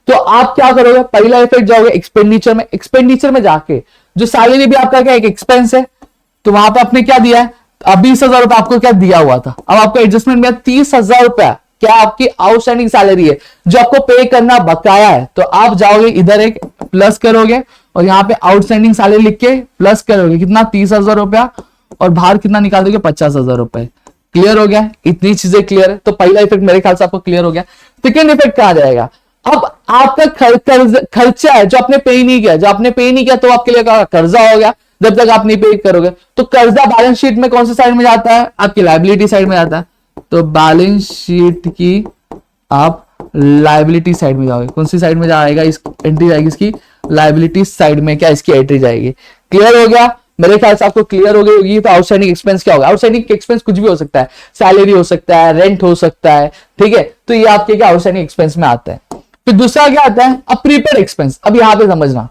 तो आप क्या करोगे, पहला इफेक्ट जाओगे एक्सपेंडिचर में, एक्सपेंडिचर में जाके जो सैलरी भी आपका क्या एक एक्सपेंस है, तो वहां पे आपने क्या दिया है, अब 20,000 रुपया आपको क्या दिया हुआ था, अब आपको एडजस्टमेंट में 30,000 रुपया क्या आपकी आउटस्टैंडिंग सैलरी है जो आपको पे करना बकाया है, तो आप जाओगे इधर एक प्लस करोगे और यहाँ पे आउटस्टैंडिंग सैलरी लिख के प्लस करोगे कितना 30,000 रुपया, और बाहर कितना निकाल दोगे 50,000 रुपए। क्लियर हो गया, इतनी चीजें क्लियर है, तो पहला इफेक्ट मेरे ख्याल से आपको क्लियर हो गया। सेकेंड इफेक्ट कहां जाएगा, अब आपका खर्चा है जो आपने पे नहीं किया, जो आपने पे नहीं किया तो आपके लिए कर्जा हो गया, जब तक आप नहीं पे करोगे, तो कर्जा बैलेंस शीट में कौन से साइड में जाता है, आपकी लायबिलिटी साइड में जाता है, तो बैलेंस शीट की आप लायबिलिटी साइड में जाओगे, कौन सी साइड में जाएगा, इस एंट्री जाएगी इसकी लायबिलिटी साइड में, क्या इसकी एंट्री जाएगी। क्लियर हो गया, मेरे ख्याल से आपको क्लियर हो गई होगी। तो आउटस्टैंडिंग एक्सपेंस क्या होगा, आउटस्टैंडिंग एक्सपेंस कुछ भी हो सकता है, सैलरी हो सकता है, रेंट हो सकता है, ठीक है, तो ये आपके क्या आउटस्टैंडिंग एक्सपेंस में आता है। फिर दूसरा क्या आता है, अब प्रीपेड एक्सपेंस, अब यहां पे समझना,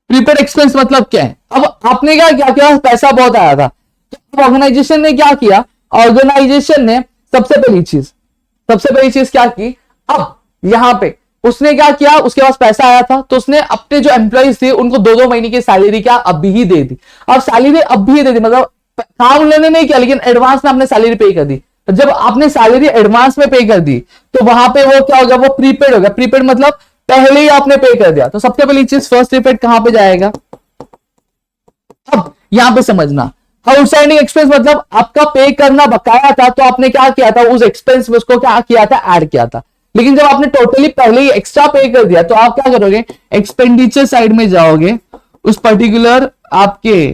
प्रीपेड एक्सपेंस मतलब क्या है, अब आपने क्या क्या किया, पैसा बहुत आया था, तो ऑर्गेनाइजेशन ने क्या किया, ऑर्गेनाइजेशन ने सबसे पहली चीज क्या की, अब यहां पे उसने क्या किया, उसके पास पैसा आया था तो उसने अपने जो एम्प्लॉइज थे उनको 2-2 महीने की सैलरी क्या अभी ही दे दी। अब सैलरी अभी ही दे दी मतलब काम लेने नहीं किया लेकिन एडवांस में आपने सैलरी पे कर दी, तो जब आपने सैलरी एडवांस में पे कर दी तो वहां पे वो क्या हो गया, वो प्रीपेड हो गया। प्रीपेड मतलब पहले ही आपने पे कर दिया, तो सबसे पहली चीज फर्स्ट इफेक्ट कहां पे जाएगा, अब यहां पे समझना, आउटस्टैंडिंग एक्सपेंस मतलब आपका पे करना बकाया था, तो आपने क्या किया था, उस एक्सपेंस में उसको क्या किया था, ऐड किया था। लेकिन जब आपने टोटली पहले ही एक्स्ट्रा पे कर दिया तो आप क्या करोगे, एक्सपेंडिचर साइड में जाओगे, उस पर्टिकुलर आपके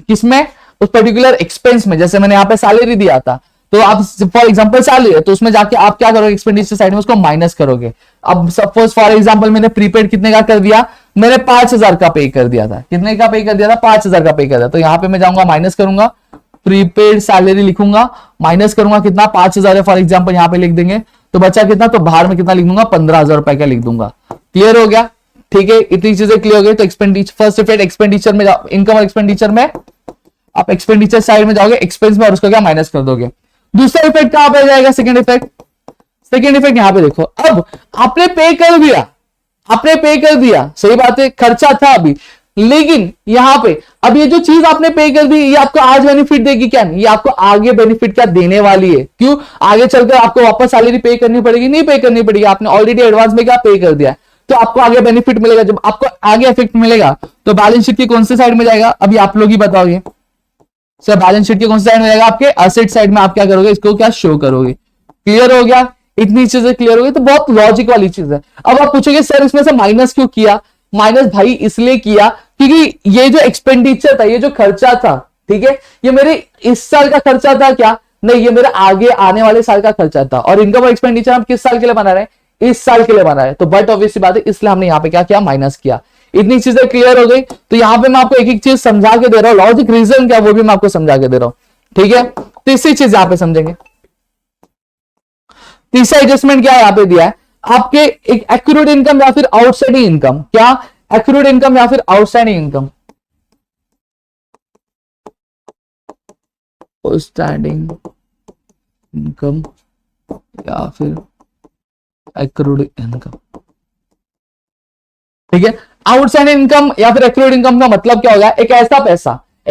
किसमें, उस पर्टिकुलर एक्सपेंस में, जैसे मैंने यहां पे सैलरी दिया था तो आप फॉर एग्जांपल सैलरी है तो उसमें जाके आप क्या करोगे, एक्सपेंडिचर साइड में उसको माइनस करोगे। अब सपोज फॉर एग्जांपल मैंने प्रीपेड कितने का कर दिया, मैंने 5,000 का पे कर दिया था, कितने का पे कर दिया था, 5,000 का पे कर दिया, तो यहां पे मैं जाऊंगा माइनस करूंगा, प्रीपेड सैलरी लिखूंगा, माइनस करूंगा कितना 5,000 है फॉर एग्जांपल, यहां पे लिख देंगे, तो बचा कितना, तो बाहर में कितना लिख दूंगा, 15,000 रुपए का लिख दूंगा। क्लियर हो गया, ठीक है, इतनी चीजें क्लियर हो गई। तो एक्सपेंडिचर फर्स्ट इफेक्ट एक्सपेंडिचर में, इनकम और एक्सपेंडिचर में आप एक्सपेंडिचर साइड में जाओगे, एक्सपेंस में, और उसको क्या माइनस कर दोगे। दूसरा इफेक्ट कहां पे जाएगा, सेकंड इफेक्ट यहां पे देखो, अब आपने पे कर दिया, सही बात है, खर्चा था अभी, लेकिन यहां पे अब ये जो चीज आपने पे कर दी ये आपको आज बेनिफिट देगी क्या, नहीं, ये आपको आगे बेनिफिट क्या देने वाली है। क्यों, आगे चलकर आपको वापस सैलरी पे करनी पड़ेगी, नहीं पे करनी पड़ेगी, आपने ऑलरेडी एडवांस में क्या पे कर दिया, तो आपको आगे बेनिफिट मिलेगा। जब आपको आगे इफेक्ट मिलेगा तो बैलेंस शीट की कौन सी साइड में जाएगा, अभी आप लोग ही बताओगे सर, बैलेंस शीट के कौन सी साइड में जाएगा, आपके एसेट साइड में। आप क्या करोगे, इसको क्या शो करोगे। क्लियर हो गया, इतनी चीजें क्लियर हो गई, तो बहुत लॉजिक वाली चीज है। अब आप पूछोगे सर इसमें से माइनस क्यों किया, माइनस भाई इसलिए किया क्योंकि ये जो एक्सपेंडिचर था, ये जो खर्चा था, ठीक है, ये मेरे इस साल का खर्चा था क्या, नहीं, ये मेरे आगे आने वाले साल का खर्चा था। और इनकम और एक्सपेंडिचर हम किस साल के लिए बना रहे हैं, इस साल के लिए बना रहे हैं, तो बट ऑब्वियसली बात है, इसलिए हमने यहां पे क्या किया, माइनस किया। इतनी चीजें क्लियर हो गई, तो यहां पे मैं आपको एक एक चीज समझा के दे रहा हूं, लॉजिक रीजन क्या वो भी मैं आपको समझा के दे रहा हूं, ठीक है। तीसरी चीज यहां पे समझेंगे, तीसरा एडजस्टमेंट क्या यहां पे दिया है, आपके एक एक्यूरेट इनकम या फिर आउटस्टैंडिंग इनकम, क्या एक्यूरेट इनकम या फिर आउटस्टैंडिंग इनकम, आउटस्टैंडिंग इनकम या फिर एक्यूरेट इनकम, ठीक है। आउटस्टैंडिंग इनकम या फिर एक्रूड इनकम का मतलब क्या होगा? एक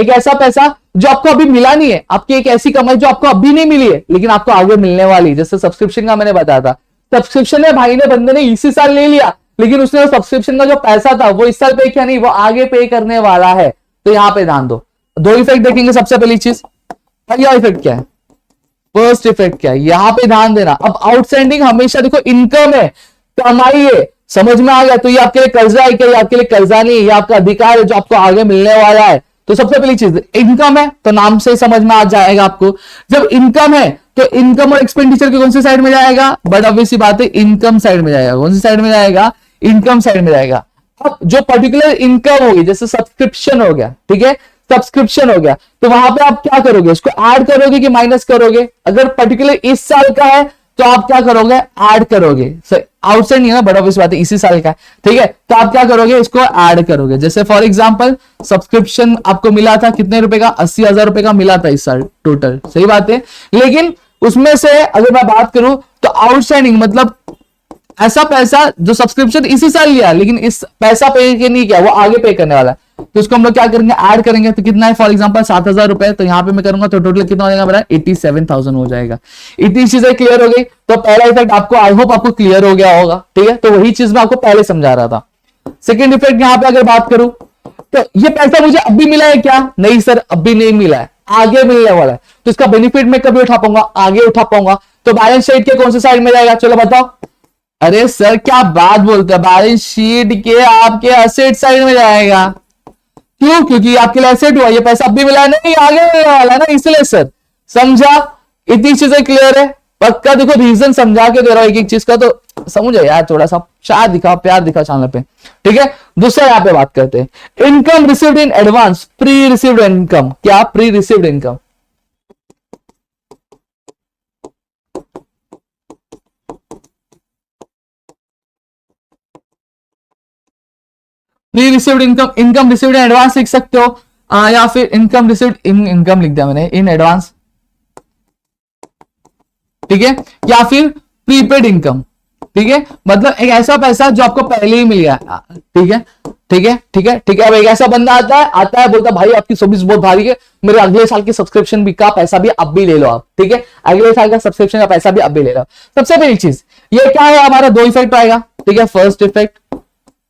ऐसा पैसा जो आपको अभी मिला नहीं है, आपकी एक ऐसी कमाई जो आपको अभी नहीं मिली है लेकिन आपको आगे मिलने वाली, जैसे सब्सक्रिप्शन का मैंने बताया था। सब्सक्रिप्शन में भाई ने बंदे ने इसी साल ले लिया, लेकिन उसने सब्सक्रिप्शन का जो पैसा था वो इस साल पे किया नहीं, वो आगे पे करने वाला है। तो यहां पे ध्यान दो, दो इफेक्ट देखेंगे। सबसे पहली चीज, पहला इफेक्ट क्या है, फर्स्ट इफेक्ट क्या है, यहां पे ध्यान देना। अब आउटस्टैंडिंग हमेशा देखो इनकम है, कमाई है, समझ में आ गया? तो ये आपके लिए कर्जा है क्या? ये आपके लिए कर्जा नहीं है, ये आपका अधिकार है जो आपको आगे मिलने वाला है। तो सबसे पहली चीज इनकम है, तो नाम से समझ में आ जाएगा आपको। जब इनकम है तो इनकम और एक्सपेंडिचर की कौन सी साइड में जाएगा? बट ऑब्वियसली बात है, इनकम साइड में जाएगा। कौन सी साइड में जाएगा? इनकम साइड में जाएगा। अब जो पर्टिकुलर इनकम होगी, जैसे सब्सक्रिप्शन हो गया, ठीक है, सब्सक्रिप्शन हो गया, तो वहां पे आप क्या करोगे? उसको ऐड करोगे कि माइनस करोगे? अगर पर्टिकुलर इस साल का है तो आप क्या करोगे? ऐड करोगे। आउटसाइड नहीं है ना, बड़ा ऑब्वियस बात है, इसी साल का है, ठीक है, तो आप क्या करोगे? इसको ऐड करोगे। जैसे फॉर एग्जांपल सब्सक्रिप्शन आपको मिला था कितने रुपए का? 80,000 रुपए का मिला था इस साल टोटल, सही बात है। लेकिन उसमें से अगर मैं बात करूं तो आउटस्टैंडिंग मतलब ऐसा पैसा जो सब्सक्रिप्शन इसी साल लिया लेकिन इस पैसा पे नहीं किया, वो आगे पे करने वाला है, तो उसको हम लोग क्या करेंगे? ऐड करेंगे। तो कितना है? फॉर एग्जांपल 7,000 रुपए, तो यहां पे मैं करूंगा तो टोटल कितना हो जाएगा मेरा? 87,000 हो जाएगा। इतनी चीजें क्लियर हो गई। तो पहला इफेक्ट आपको, आई होप आपको क्लियर हो गया होगा, ठीक है। तो वही चीज मैं आपको पहले समझा रहा था। सेकेंड इफेक्ट यहां पे अगर बात करूं तो ये पैसा मुझे अभी मिला है क्या? नहीं सर, अभी नहीं मिला है, आगे मिलने वाला है। तो इसका बेनिफिट मैं कभी उठा पाऊंगा? आगे उठा पाऊंगा। तो बैलेंस शीट के कौन से साइड में जाएगा? चलो बताओ। अरे सर क्या बात बोलते हैं, बैलेंस शीट के आपके एसेट साइड में जाएगा। क्यों? क्योंकि आपके लिए एसेट हुआ, ये पैसा अभी मिला नहीं, आगे मिलने वाला है ना, इसलिए सर। समझा? इतनी चीजें क्लियर है? पक्का देखो रीजन समझा के दे रहा हूं एक एक चीज का, तो समझो यार, थोड़ा सा चार दिखा, प्यार दिखा चैनल पे, ठीक है। दूसरा यहां पे बात करते हैं, income received in advance, pre received income. क्या? Pre received income. Pre received income, income received in advance लिख सकते हो, या फिर इनकम रिसीव्ड इन, इनकम लिख दिया मैंने, इन एडवांस, ठीक है, या फिर प्रीपेड इनकम, ठीक है, मतलब एक ऐसा पैसा जो आपको पहले ही मिल गया, ठीक है, ठीक है, ठीक है, ठीक है। अब एक ऐसा बंदा आता है बोलता भाई आपकी सर्विस बहुत भारी है, मेरे अगले साल की सब्सक्रिप्शन भी का पैसा भी अब भी ले लो आप, ठीक है, अगले साल का सब्सक्रिप्शन का पैसा भी अब भी ले लो। सबसे पहली चीज ये क्या है, हमारा दो इफेक्ट आएगा, ठीक है, फर्स्ट इफेक्ट,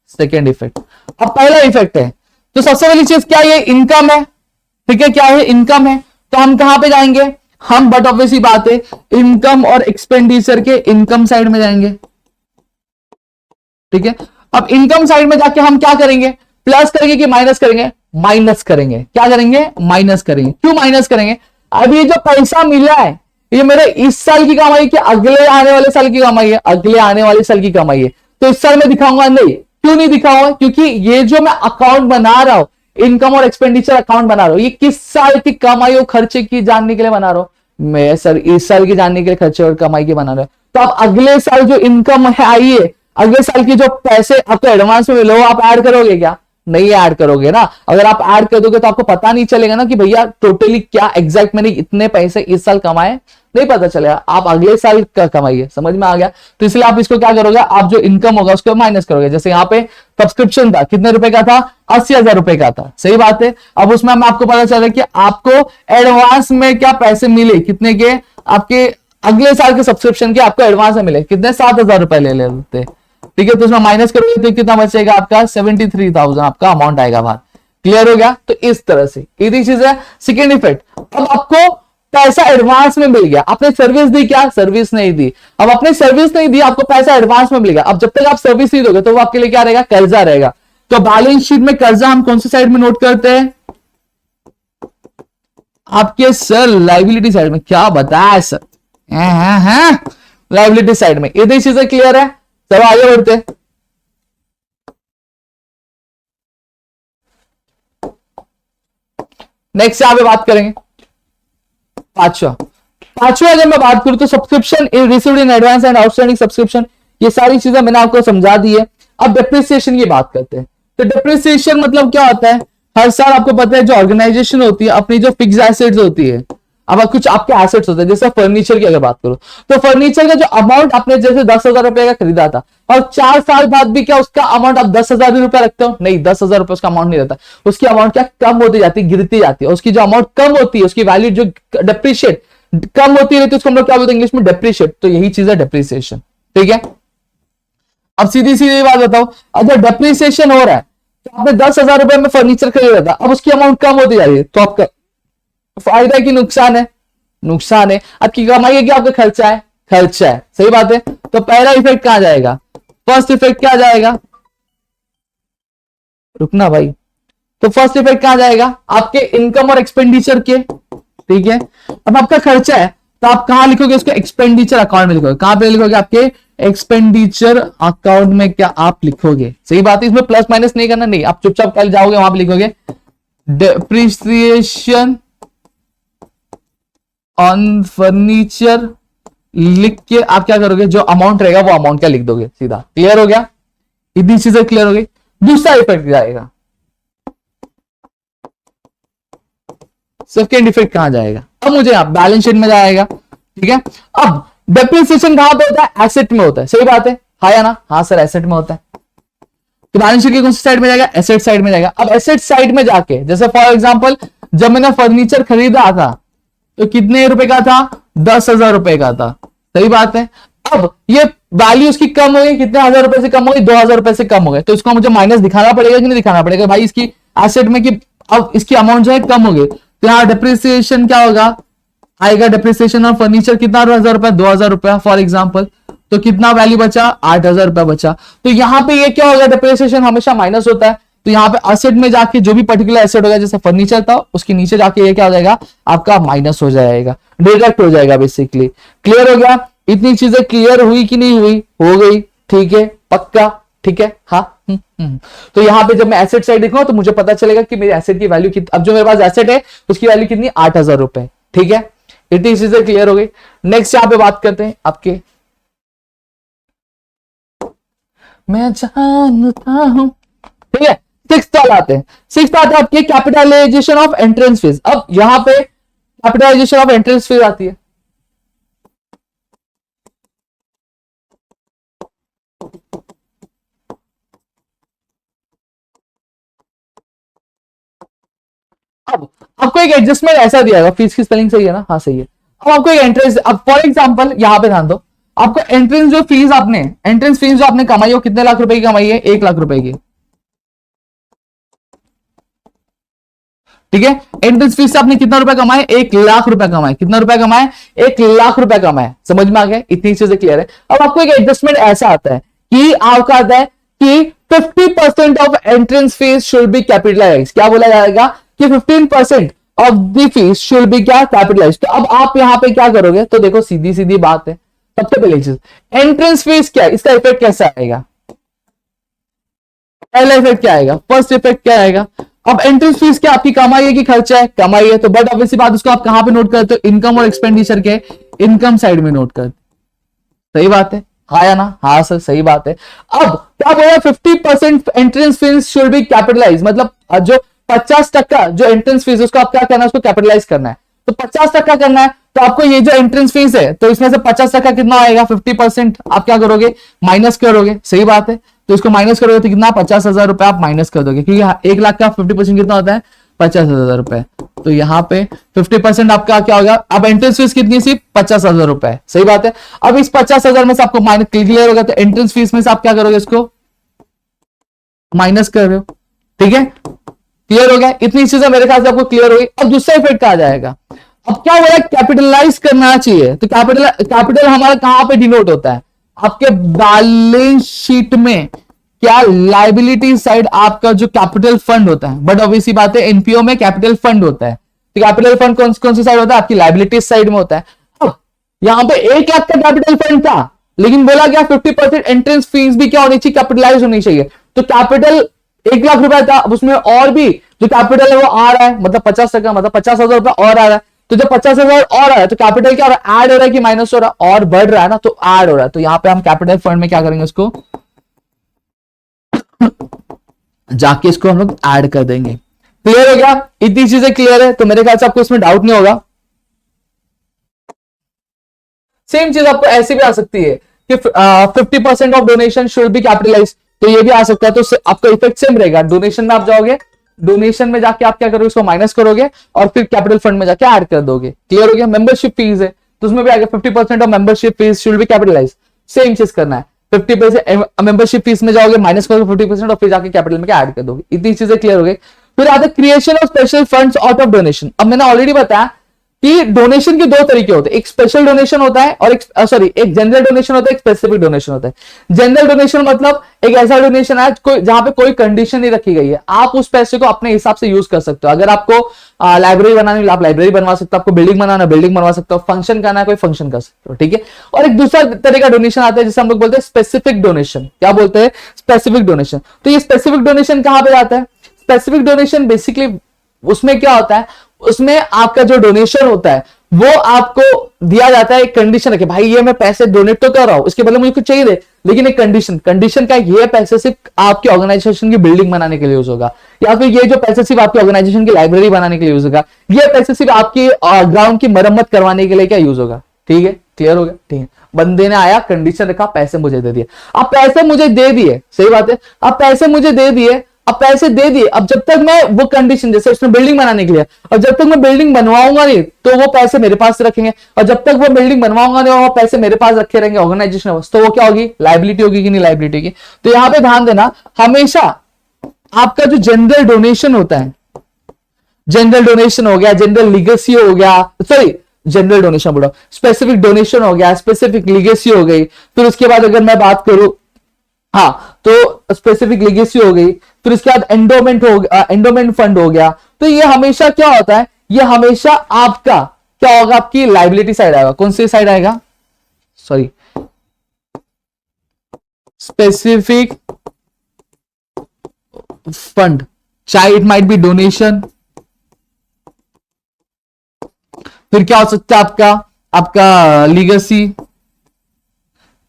सेकेंड इफेक्ट। अब पहला इफेक्ट है, तो सबसे पहली चीज क्या, ये इनकम है, ठीक है, क्या है? इनकम है। तो हम कहां पे जाएंगे? हम, बट ऑब्वियसली बात है, इनकम और एक्सपेंडिचर के इनकम साइड में जाएंगे, ठीक है। अब इनकम साइड में जाके हम क्या करेंगे? प्लस करेंगे कि माइनस करेंगे? माइनस करेंगे। क्या करेंगे? माइनस करेंगे। क्यों माइनस करेंगे? अब ये जो पैसा मिला है ये मेरे इस साल की कमाई के अगले आने वाले साल की कमाई है, अगले आने वाले साल की कमाई है, तो इस साल में दिखाऊंगा नहीं। क्यों नहीं दिखाऊंगा? क्योंकि ये जो मैं अकाउंट बना रहा हूं, इनकम और एक्सपेंडिचर अकाउंट बना रहा हूं, ये किस साल की कमाई और खर्चे की जानने के लिए बना रहा हूं मैं, सर इस साल की जानने के लिए खर्चे और कमाई की बना रहा हूं। तो आप अगले साल जो इनकम है आई है, अगले साल की जो पैसे आपको एडवांस में मिले वो आप ऐड करोगे क्या? नहीं ऐड करोगे ना। अगर आप ऐड कर दोगे तो आपको पता नहीं चलेगा ना कि भैया टोटली क्या एग्जैक्ट मैंने इतने पैसे इस साल कमाए, नहीं पता चलेगा। आप अगले साल का कमाइए, समझ में आ गया? तो इसलिए आप इसको क्या करोगे, आप जो इनकम होगा उसको माइनस करोगे। जैसे यहाँ पे सब्सक्रिप्शन था, कितने रुपए का था? 80,000 रुपए का था, सही बात है। अब उसमें आपको पता चला कि आपको एडवांस में क्या पैसे मिले, कितने के? आपके अगले साल के सब्सक्रिप्शन के आपको एडवांस में मिले कितने? 7,000 रुपए ले लेते, ठीक है। तो उसमें माइनस करोगे तो कितना बचेगा आपका? 73,000 आपका अमाउंट आएगा बाहर। क्लियर हो गया? तो इस तरह से यही चीज है। सेकेंड इफेक्ट, अब आपको पैसा एडवांस में मिल गया, आपने सर्विस दी क्या? सर्विस नहीं दी। अब आपने सर्विस नहीं दी, आपको पैसा एडवांस में मिल गया। अब जब तक आप सर्विस नहीं दोगे तो वो आपके लिए क्या रहेगा? कर्जा रहेगा। तो बैलेंस शीट में कर्जा हम कौन सी साइड में नोट करते हैं? आपके सर लाइबिलिटी साइड में। क्या बताया सर? लाइबिलिटी साइड में। यही चीजें क्लियर है? चलो आगे बढ़ते हैं। नेक्स्ट यहां पे बात करेंगे पांचवा जब मैं बात करूं तो subscription in received in advance and outstanding subscription, ये सारी चीजें मैंने आपको समझा दी है। अब डेप्रिसिएशन की बात करते हैं। तो डेप्रिसिएशन मतलब क्या होता है? हर साल आपको पता है जो ऑर्गेनाइजेशन होती है अपनी जो फिक्स एसेट्स होती है, अब कुछ आपके एसेट्स होते हैं, जैसे फर्नीचर की अगर बात करो तो फर्नीचर का जो अमाउंट आपने जैसे 10,000 रुपए का खरीदा था और 4 साल बाद भी क्या उसका अमाउंट आप 10,000 रुपए रखते हो? नहीं, 10,000 रुपए उसका अमाउंट नहीं रहता, उसकी अमाउंट क्या कम होती जाती है, गिरती जाती है, उसकी जो अमाउंट कम होती है, उसकी वैल्यू जो डेप्रिशिएट कम होती रहती है, उसको हम लोग क्या बोलते हैं इंग्लिश में? डेप्रिशिएट। तो यही चीज है डेप्रिसिएशन, ठीक है। अब सीधी सीधी बात बताओ, अगर डेप्रिसिएशन हो रहा है तो आपने 10,000 रुपए में फर्नीचर खरीदा था, अब उसकी अमाउंट कम होती जा रही है, तो आपका फायदा है कि नुकसान है? नुकसान है। आपकी कमाई है कि आपका खर्चा है? खर्चा है, सही बात है। तो पहला इफेक्ट कहां जाएगा? फर्स्ट इफेक्ट क्या जाएगा? रुकना भाई। तो फर्स्ट इफेक्ट कहां जाएगा? आपके इनकम और एक्सपेंडिचर के, ठीक है। अब आपका खर्चा है तो आप कहां लिखोगे उसको? एक्सपेंडिचर अकाउंट में लिखोगे। कहां पे लिखोगे? आपके एक्सपेंडिचर अकाउंट में क्या आप लिखोगे? सही बात है, इसमें प्लस माइनस नहीं करना, नहीं, आप चुपचाप कल जाओगे वहां पे लिखोगे डेप्रिसिएशन ऑन फर्नीचर, लिख के आप क्या करोगे? जो अमाउंट रहेगा वो अमाउंट क्या लिख दोगे सीधा। क्लियर हो गया? इतनी चीजें क्लियर हो गई। दूसरा इफेक्ट जाएगा, सेकेंड इफेक्ट कहां जाएगा? अब मुझे आप बैलेंस शीट में जाएगा, ठीक है। अब डेप्रिसिएशन कहां पे होता है? एसेट में होता है, सही बात है, हाँ या ना? हाँ सर, एसेट में होता है। तो बैलेंस शीट की कौन सी साइड में जाएगा? एसेट साइड में जाएगा। अब एसेट साइड में जाके जैसे फॉर एग्जांपल जब मैंने फर्नीचर खरीदा था तो कितने रुपए का था? 10,000 रुपए का था, सही बात है। अब ये वैल्यू उसकी कम हो गई, कितने हजार रुपए से कम हो गई? 2,000 रुपए से कम हो गए, तो इसको मुझे माइनस दिखाना पड़ेगा कि नहीं दिखाना पड़ेगा भाई इसकी एसेट में, कि अब इसकी अमाउंट जो है कम हो गई। तो यहाँ डिप्रिसिएशन क्या होगा? आएगा डिप्रिसिएशन ऑन फर्नीचर कितना? 2,000 रुपए, 2,000 रुपया फॉर एग्जाम्पल। तो कितना वैल्यू बचा? 8,000 रुपया बचा। तो यहां पे ये क्या होगा? डिप्रिसिएशन हमेशा माइनस होता है, तो यहाँ पे एसेट में जाके जो भी पर्टिकुलर एसेट होगा, जैसे फर्नीचर था, उसके नीचे जाके ये क्या हो जाएगा? आपका माइनस हो जाएगा, डिडक्ट हो जाएगा बेसिकली। क्लियर हो गया? इतनी चीजें क्लियर हुई कि नहीं हुई? हो गई, ठीक है, पक्का, ठीक है, हाँ। तो यहाँ पे जब मैं एसेट साइड देखूंगा तो मुझे पता चलेगा कि मेरे एसेट की वैल्यू कितनी, अब जो मेरे पास एसेट है उसकी वैल्यू कितनी? 8,000 रुपए, ठीक है। इतनी चीजें क्लियर हो गई। नेक्स्ट यहाँ पे बात करते हैं आपके, मैं जानता हूं, ठीक है। सिक्स्थ वाला आते हैं। सिक्स्थ आता है आपके कैपिटलाइजेशन ऑफ एंट्रेंस फीस। अब यहां पे कैपिटलाइजेशन ऑफ एंट्रेंस फीस आती है। अब आपको एक एडजस्टमेंट ऐसा दिया होगा, फीस की स्पेलिंग सही है ना? हाँ सही है। अब आपको एक एंट्रेंस, अब फॉर एग्जांपल यहां पे ध्यान दो, आपको एंट्रेंस जो फीस आपने, एंट्रेंस फीस जो आपने कमाई हो, कितने लाख रुपए की कमाई है? 1 लाख रुपए की, ठीक है। एंट्रेंस फीस से आपने कितना रुपया कमाए? 1 लाख रुपया कमाए। कितना रुपया कमाए? 1 लाख रुपया कमाए। समझ में आ गया? इतनी चीजें क्लियर है। अब आपको एक एडजस्टमेंट ऐसा आता है कि आपका आता है कि 50% of entrance fees should be capitalize. क्या बोला जाएगा? कि 15% of the fees should be क्या? कैपिटलाइज। तो अब आप यहां पे क्या करोगे? तो देखो सीधी सीधी बात है। सबसे पहले चीज, एंट्रेंस फीस क्या है, इसका इफेक्ट कैसा आएगा? पहला इफेक्ट क्या आएगा? फर्स्ट इफेक्ट क्या आएगा? अब एंट्रेंस फीस क्या आपकी कमाई है कि खर्चा है? कमाई है। तो बट ऑब्वियसली बात, उसको आप कहां पे नोट करते हो? इनकम और एक्सपेंडिचर के इनकम साइड में नोट करते। सही बात है, हाँ या ना? हाँ सर, सही बात है। अब क्या बोला? 50% entrance fees should be capitalize, मतलब जो 50% जो एंट्रेंस फीस, उसको आप क्या करना है? उसको कैपिटलाइज करना है। तो 50% करना है, तो आपको ये जो एंट्रेंस फीस है, तो इसमें से 50% कितना आएगा? 50% आप क्या करोगे? माइनस करोगे। सही बात है। तो इसको माइनस करोगे तो कितना? 50,000 रुपए आप माइनस कर दोगे, क्योंकि 1 लाख का 50% कितना होता है? 50,000 रुपए। तो यहाँ पे 50% आपका क्या होगा? अब एंट्रेंस फीस कितनी? सिर्फ 50,000 रुपए। सही बात है। अब इस 50,000 में से आपको माइनस क्लियर होगा, तो एंट्रेंस फीस में से आप क्या करोगे? इसको माइनस कर रहे हो, ठीक है। क्लियर हो गया? इतनी चीजें मेरे ख्याल से आपको क्लियर हो गई। अब दूसरा इफेक्ट कहा जाएगा। अब क्या बोला? कैपिटलाइज करना चाहिए। तो कैपिटल हमारा कहां पे डिनोट होता है? आपके बैलेंस शीट में क्या लाइबिलिटी साइड आपका जो कैपिटल फंड होता है, बट ऑब्वियसली बात है एनपीओ में कैपिटल फंड होता है। तो कैपिटल फंड कौन सी साइड होता है? आपकी लाइबिलिटी साइड में होता है। अब यहां पे 1 लाख का कैपिटल फंड था, लेकिन बोला गया 50% एंट्रेंस फीस भी क्या होनी चाहिए? कैपिटलाइज होनी चाहिए। तो कैपिटल 1 लाख रुपया था, अब उसमें और भी जो कैपिटल है वो आ रहा है, मतलब 50%, मतलब 50,000 रुपया और आ रहा है। तो जब 50,000 और आ रहा है तो कैपिटल क्या हो रहा है? ऐड हो रहा है कि माइनस हो रहा है? और बढ़ रहा है ना, तो ऐड हो रहा है। तो यहां पे हम कैपिटल फंड में क्या करेंगे? उसको जाके इसको हम लोग ऐड कर देंगे। क्लियर हो गया? इतनी चीजें क्लियर है, तो मेरे ख्याल से आपको इसमें डाउट नहीं होगा। सेम चीज आपको ऐसी भी आ सकती है कि 50% of donation should be capitalize, तो ये भी आ सकता है। तो आपका इफेक्ट सेम रहेगा, डोनेशन में आप जाओगे, डोनेशन में जाके आप क्या करोगे, उसको माइनस करोगे और फिर कैपिटल फंड में जाके ऐड कर दोगे। क्लियर हो गया। मेंबरशिप फीस है तो उसमें भी आगे 50% of membership fees should be capitalize, same चीज करना है। 50% मेंबरशिप फीस में जाओगे, माइनस करोगे 50% और फिर जाके कैपिटल में ऐड कर दोगे। इतनी चीजें क्लियर हो गई। फिर आते creation of special funds out of donation. अब मैंने ऑलरेडी बताया कि डोनेशन के दो तरीके होते हैं, एक स्पेशल डोनेशन होता है और एक जनरल डोनेशन होता है, एक स्पेसिफिक डोनेशन होता है। जनरल डोनेशन मतलब एक ऐसा डोनेशन है जहां पे कोई कंडीशन नहीं रखी गई है, आप उस पैसे को अपने हिसाब से यूज कर सकते हो। अगर आपको लाइब्रेरी बनानी, आप लाइब्रेरी बनवा सकते हो, आपको बिल्डिंग बनाना, बिल्डिंग बनवा सकते हो, फंक्शन करना है, कोई फंक्शन कर सकते हो, ठीक है। और एक दूसरा तरह का डोनेशन आता है जिसे हम लोग बोलते हैं स्पेसिफिक डोनेशन। क्या बोलते हैं? Specific donation. तो ये स्पेसिफिक डोनेशन कहां पे जाता है? स्पेसिफिक डोनेशन बेसिकली उसमें क्या होता है, उसमें आपका जो डोनेशन होता है वो आपको दिया जाता है, एक कंडीशन रखे, भाई ये मैं पैसे डोनेट तो कर रहा हूं, इसके बदले मुझे कुछ चाहिए, लेकिन एक कंडीशन का ये पैसे सिर्फ आपके ऑर्गेनाइजेशन की बिल्डिंग बनाने के लिए यूज होगा, या फिर ये जो पैसे सिर्फ आपके ऑर्गेनाइजेशन की लाइब्रेरी बनाने के लिए यूज होगा, ये पैसे सिर्फ आपकी ग्राउंड की मरम्मत करवाने के लिए क्या यूज होगा। ठीक है, क्लियर हो गया। ठीक है, बंदे ने आया, कंडीशन रखा, पैसे मुझे दे दिए। अब पैसे मुझे दे दिए, सही बात है, अब पैसे मुझे दे दिए, अब पैसे दे दिए, अब जब तक मैं वो कंडीशन, जैसे उसने बिल्डिंग बनाने के लिए, और जब तक मैं बिल्डिंग बनवाऊंगा नहीं तो वो पैसे मेरे पास रखेंगे, और जब तक वो बिल्डिंग बनवाऊंगा नहीं वो पैसे मेरे पास रखे रहेंगे ऑर्गेनाइजेशन, तो वो क्या होगी, लाइबिलिटी होगी कि नहीं, लाइबिलिटी होगी। तो यहां पे ध्यान देना, हमेशा आपका जो जनरल डोनेशन होता है, जनरल डोनेशन हो गया, जनरल लीगेसी हो गया, सॉरी जनरल डोनेशन बोला, स्पेसिफिक डोनेशन हो गया, स्पेसिफिक लीगेसी हो गई, फिर उसके बाद अगर मैं बात करूं, हाँ तो स्पेसिफिक लीगेसी हो गई, फिर उसके बाद एंडोमेंट हो गया, एंडोमेंट फंड हो गया। तो ये हमेशा क्या होता है, ये हमेशा आपका क्या होगा, आपकी लाइबिलिटी साइड आएगा। कौन सी साइड आएगा, सॉरी स्पेसिफिक फंड, चाहे इट माइट बी डोनेशन, फिर क्या हो सकता है आपका आपका लीगेसी,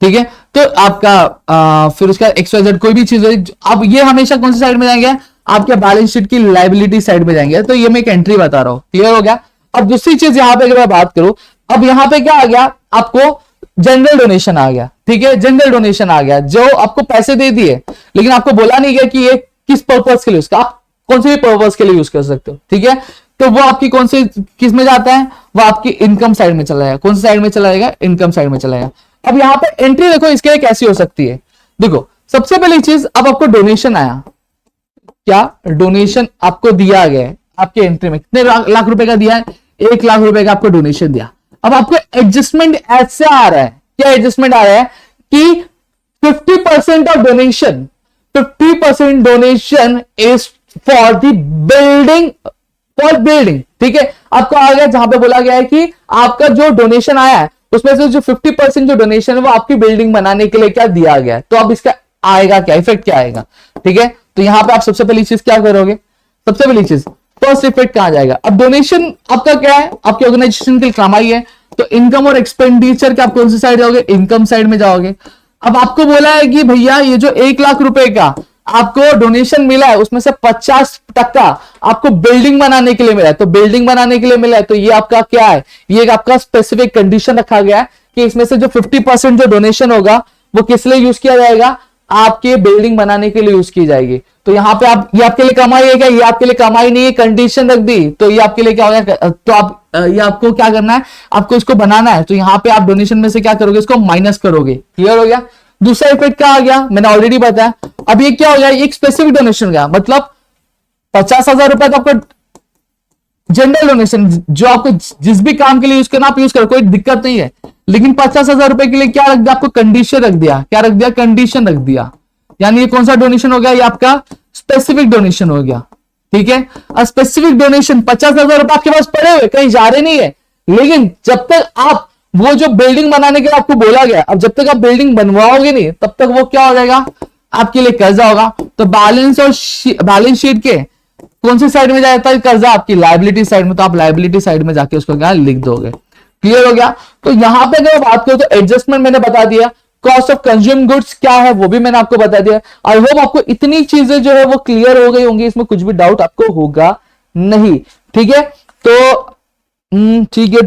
ठीक है। तो आपका फिर उसका XYZ कोई भी चीज है, अब ये हमेशा कौन सी साइड में जाएंगे, आपके बैलेंस शीट की लाइबिलिटी साइड में जाएंगे। तो ये मैं एक एंट्री बता रहा हूं, क्लियर हो गया। अब दूसरी चीज यहां पे अगर मैं बात करूं, अब यहां पे क्या आ गया, आपको जनरल डोनेशन आ गया, ठीक है, जनरल डोनेशन आ गया, जो आपको पैसे दे दिए लेकिन आपको बोला नहीं गया कि ये किस पर्पज के लिए, उसका आप कौन से भी पर्पज के लिए यूज कर सकते हो, ठीक है। तो वो आपकी कौन से किस में जाता है, वो आपकी इनकम साइड में चला जाएगा। कौन सी साइड में चला जाएगा, इनकम साइड में चला जाएगा। अब यहां पे एंट्री देखो इसके लिए कैसी हो सकती है, देखो सबसे पहली चीज, अब आपको डोनेशन आया, क्या डोनेशन आपको दिया गया है, आपके एंट्री में कितने लाख रुपए का दिया है, 1 लाख रुपए का आपको डोनेशन दिया। अब आपको एडजस्टमेंट ऐसे आ रहा है, क्या एडजस्टमेंट आ रहा है कि 50% of donation, 50% donation is for the building, for building, ठीक है। आपको आ गया जहां पे बोला गया है कि आपका जो डोनेशन आया है उसमें से जो 50% जो डोनेशन है वो आपकी बिल्डिंग बनाने के लिए क्या दिया गया है। तो अब इसका आएगा क्या इफेक्ट, क्या आएगा, ठीक है। तो यहां पे आप सबसे पहली चीज क्या करोगे, सबसे पहली चीज फर्स्ट इफेक्ट कहां जाएगा। अब डोनेशन आपका क्या है, आपकी ऑर्गेनाइजेशन के लिए कमाई है, तो इनकम और एक्सपेंडिचर के आप कौन सी साइड जाओगे, इनकम साइड में जाओगे। अब आपको बोला है कि भैया ये जो 1 लाख रुपए का आपको डोनेशन मिला है उसमें से 50% आपको बिल्डिंग बनाने के लिए मिला है, तो बिल्डिंग बनाने के लिए मिला है, तो ये आपका क्या है, ये एक आपका स्पेसिफिक कंडीशन रखा गया है कि इसमें से जो 50% जो डोनेशन होगा वो किस लिए यूज किया जाएगा, आपके बिल्डिंग बनाने के लिए यूज की जाएगी। तो यहां पे आप, ये आपके लिए कमाई है क्या, ये आपके लिए कमाई नहीं है, कंडीशन रख दी, तो ये आपके लिए क्या हो गया, तो आप ये आपको क्या करना है, आपको इसको बनाना है, तो यहां पे आप डोनेशन में से क्या करोगे, इसको माइनस करोगे। क्लियर हो गया। दूसरा इफेक्ट क्या आ गया, मैंने ऑलरेडी बताया। अब ये क्या हो गया, एक स्पेसिफिक डोनेशन गया, मतलब 50,000 रुपए तो आपको जनरल डोनेशन, जो आपको जिस भी काम के लिए यूज करना आप यूज करो, कोई दिक्कत नहीं है, लेकिन 50,000 रुपए के लिए क्या रख दिया, आपको कंडीशन रख दिया, क्या रख दिया, कंडीशन रख दिया। यानी ये कौन सा डोनेशन हो गया, ये आपका स्पेसिफिक डोनेशन हो गया, ठीक है। और स्पेसिफिक डोनेशन 50,000 रुपए आपके पास पड़े हुए, कहीं जा रहे नहीं है, लेकिन जब तक आप वो जो बिल्डिंग बनाने के लिए आपको बोला गया, अब जब तक आप बिल्डिंग बनवाओगे नहीं तब तक वो क्या हो जाएगा, आपके लिए कर्जा होगा। तो बैलेंस और बैलेंस शीट के कौन सी साइड में जाता है कर्जा, आपकी लाइबिलिटी साइड में, तो आप लाइबिलिटी साइड में जाके उसको क्या लिख दोगे। क्लियर हो गया। तो यहां पे अगर बात करो तो एडजस्टमेंट मैंने बता दिया, कॉस्ट ऑफ कंज्यूम गुड्स क्या है वो भी मैंने आपको बता दिया। आई होप आपको इतनी चीजें जो है वो क्लियर हो गई होंगी, इसमें कुछ भी डाउट आपको होगा नहीं, ठीक है। तो ठीक है,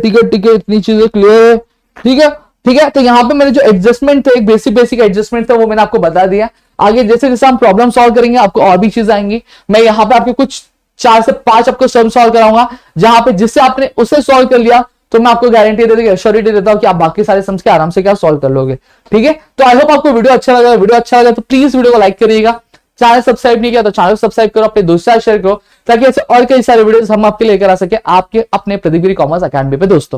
इतनी चीजें क्लियर है, ठीक है। ठीक है। तो यहाँ पे मेरे जो एडजस्टमेंट थे, एक बेसिक एडजस्टमेंट था, वो मैंने आपको बता दिया। आगे जैसे जैसे हम प्रॉब्लम सॉल्व करेंगे आपको और भी चीज आएंगी। मैं यहाँ पे आपके कुछ 4 से 5 आपको सम सॉल्व कराऊंगा, जहां पे जिससे आपने उसे सॉल्व कर लिया तो मैं आपको गारंटी देता हूं, एश्योरिटी देता हूं कि आप बाकी सारे सम्स के आराम से क्या सॉल्व कर लोगे। ठीक है, तो आई होप आपको वीडियो अच्छा लगा। वीडियो अच्छा लगा तो प्लीज वीडियो को लाइक करिएगा। चैनल सब्सक्राइब नहीं किया तो चैनल सब्सक्राइब करो, अपने दोस्तों से शेयर करो, ताकि ऐसे और कई सारे वीडियोस हम आपके लेकर आ सके आपके अपने प्रदीप गिरी कॉमर्स अकेडमी पे दोस्तों।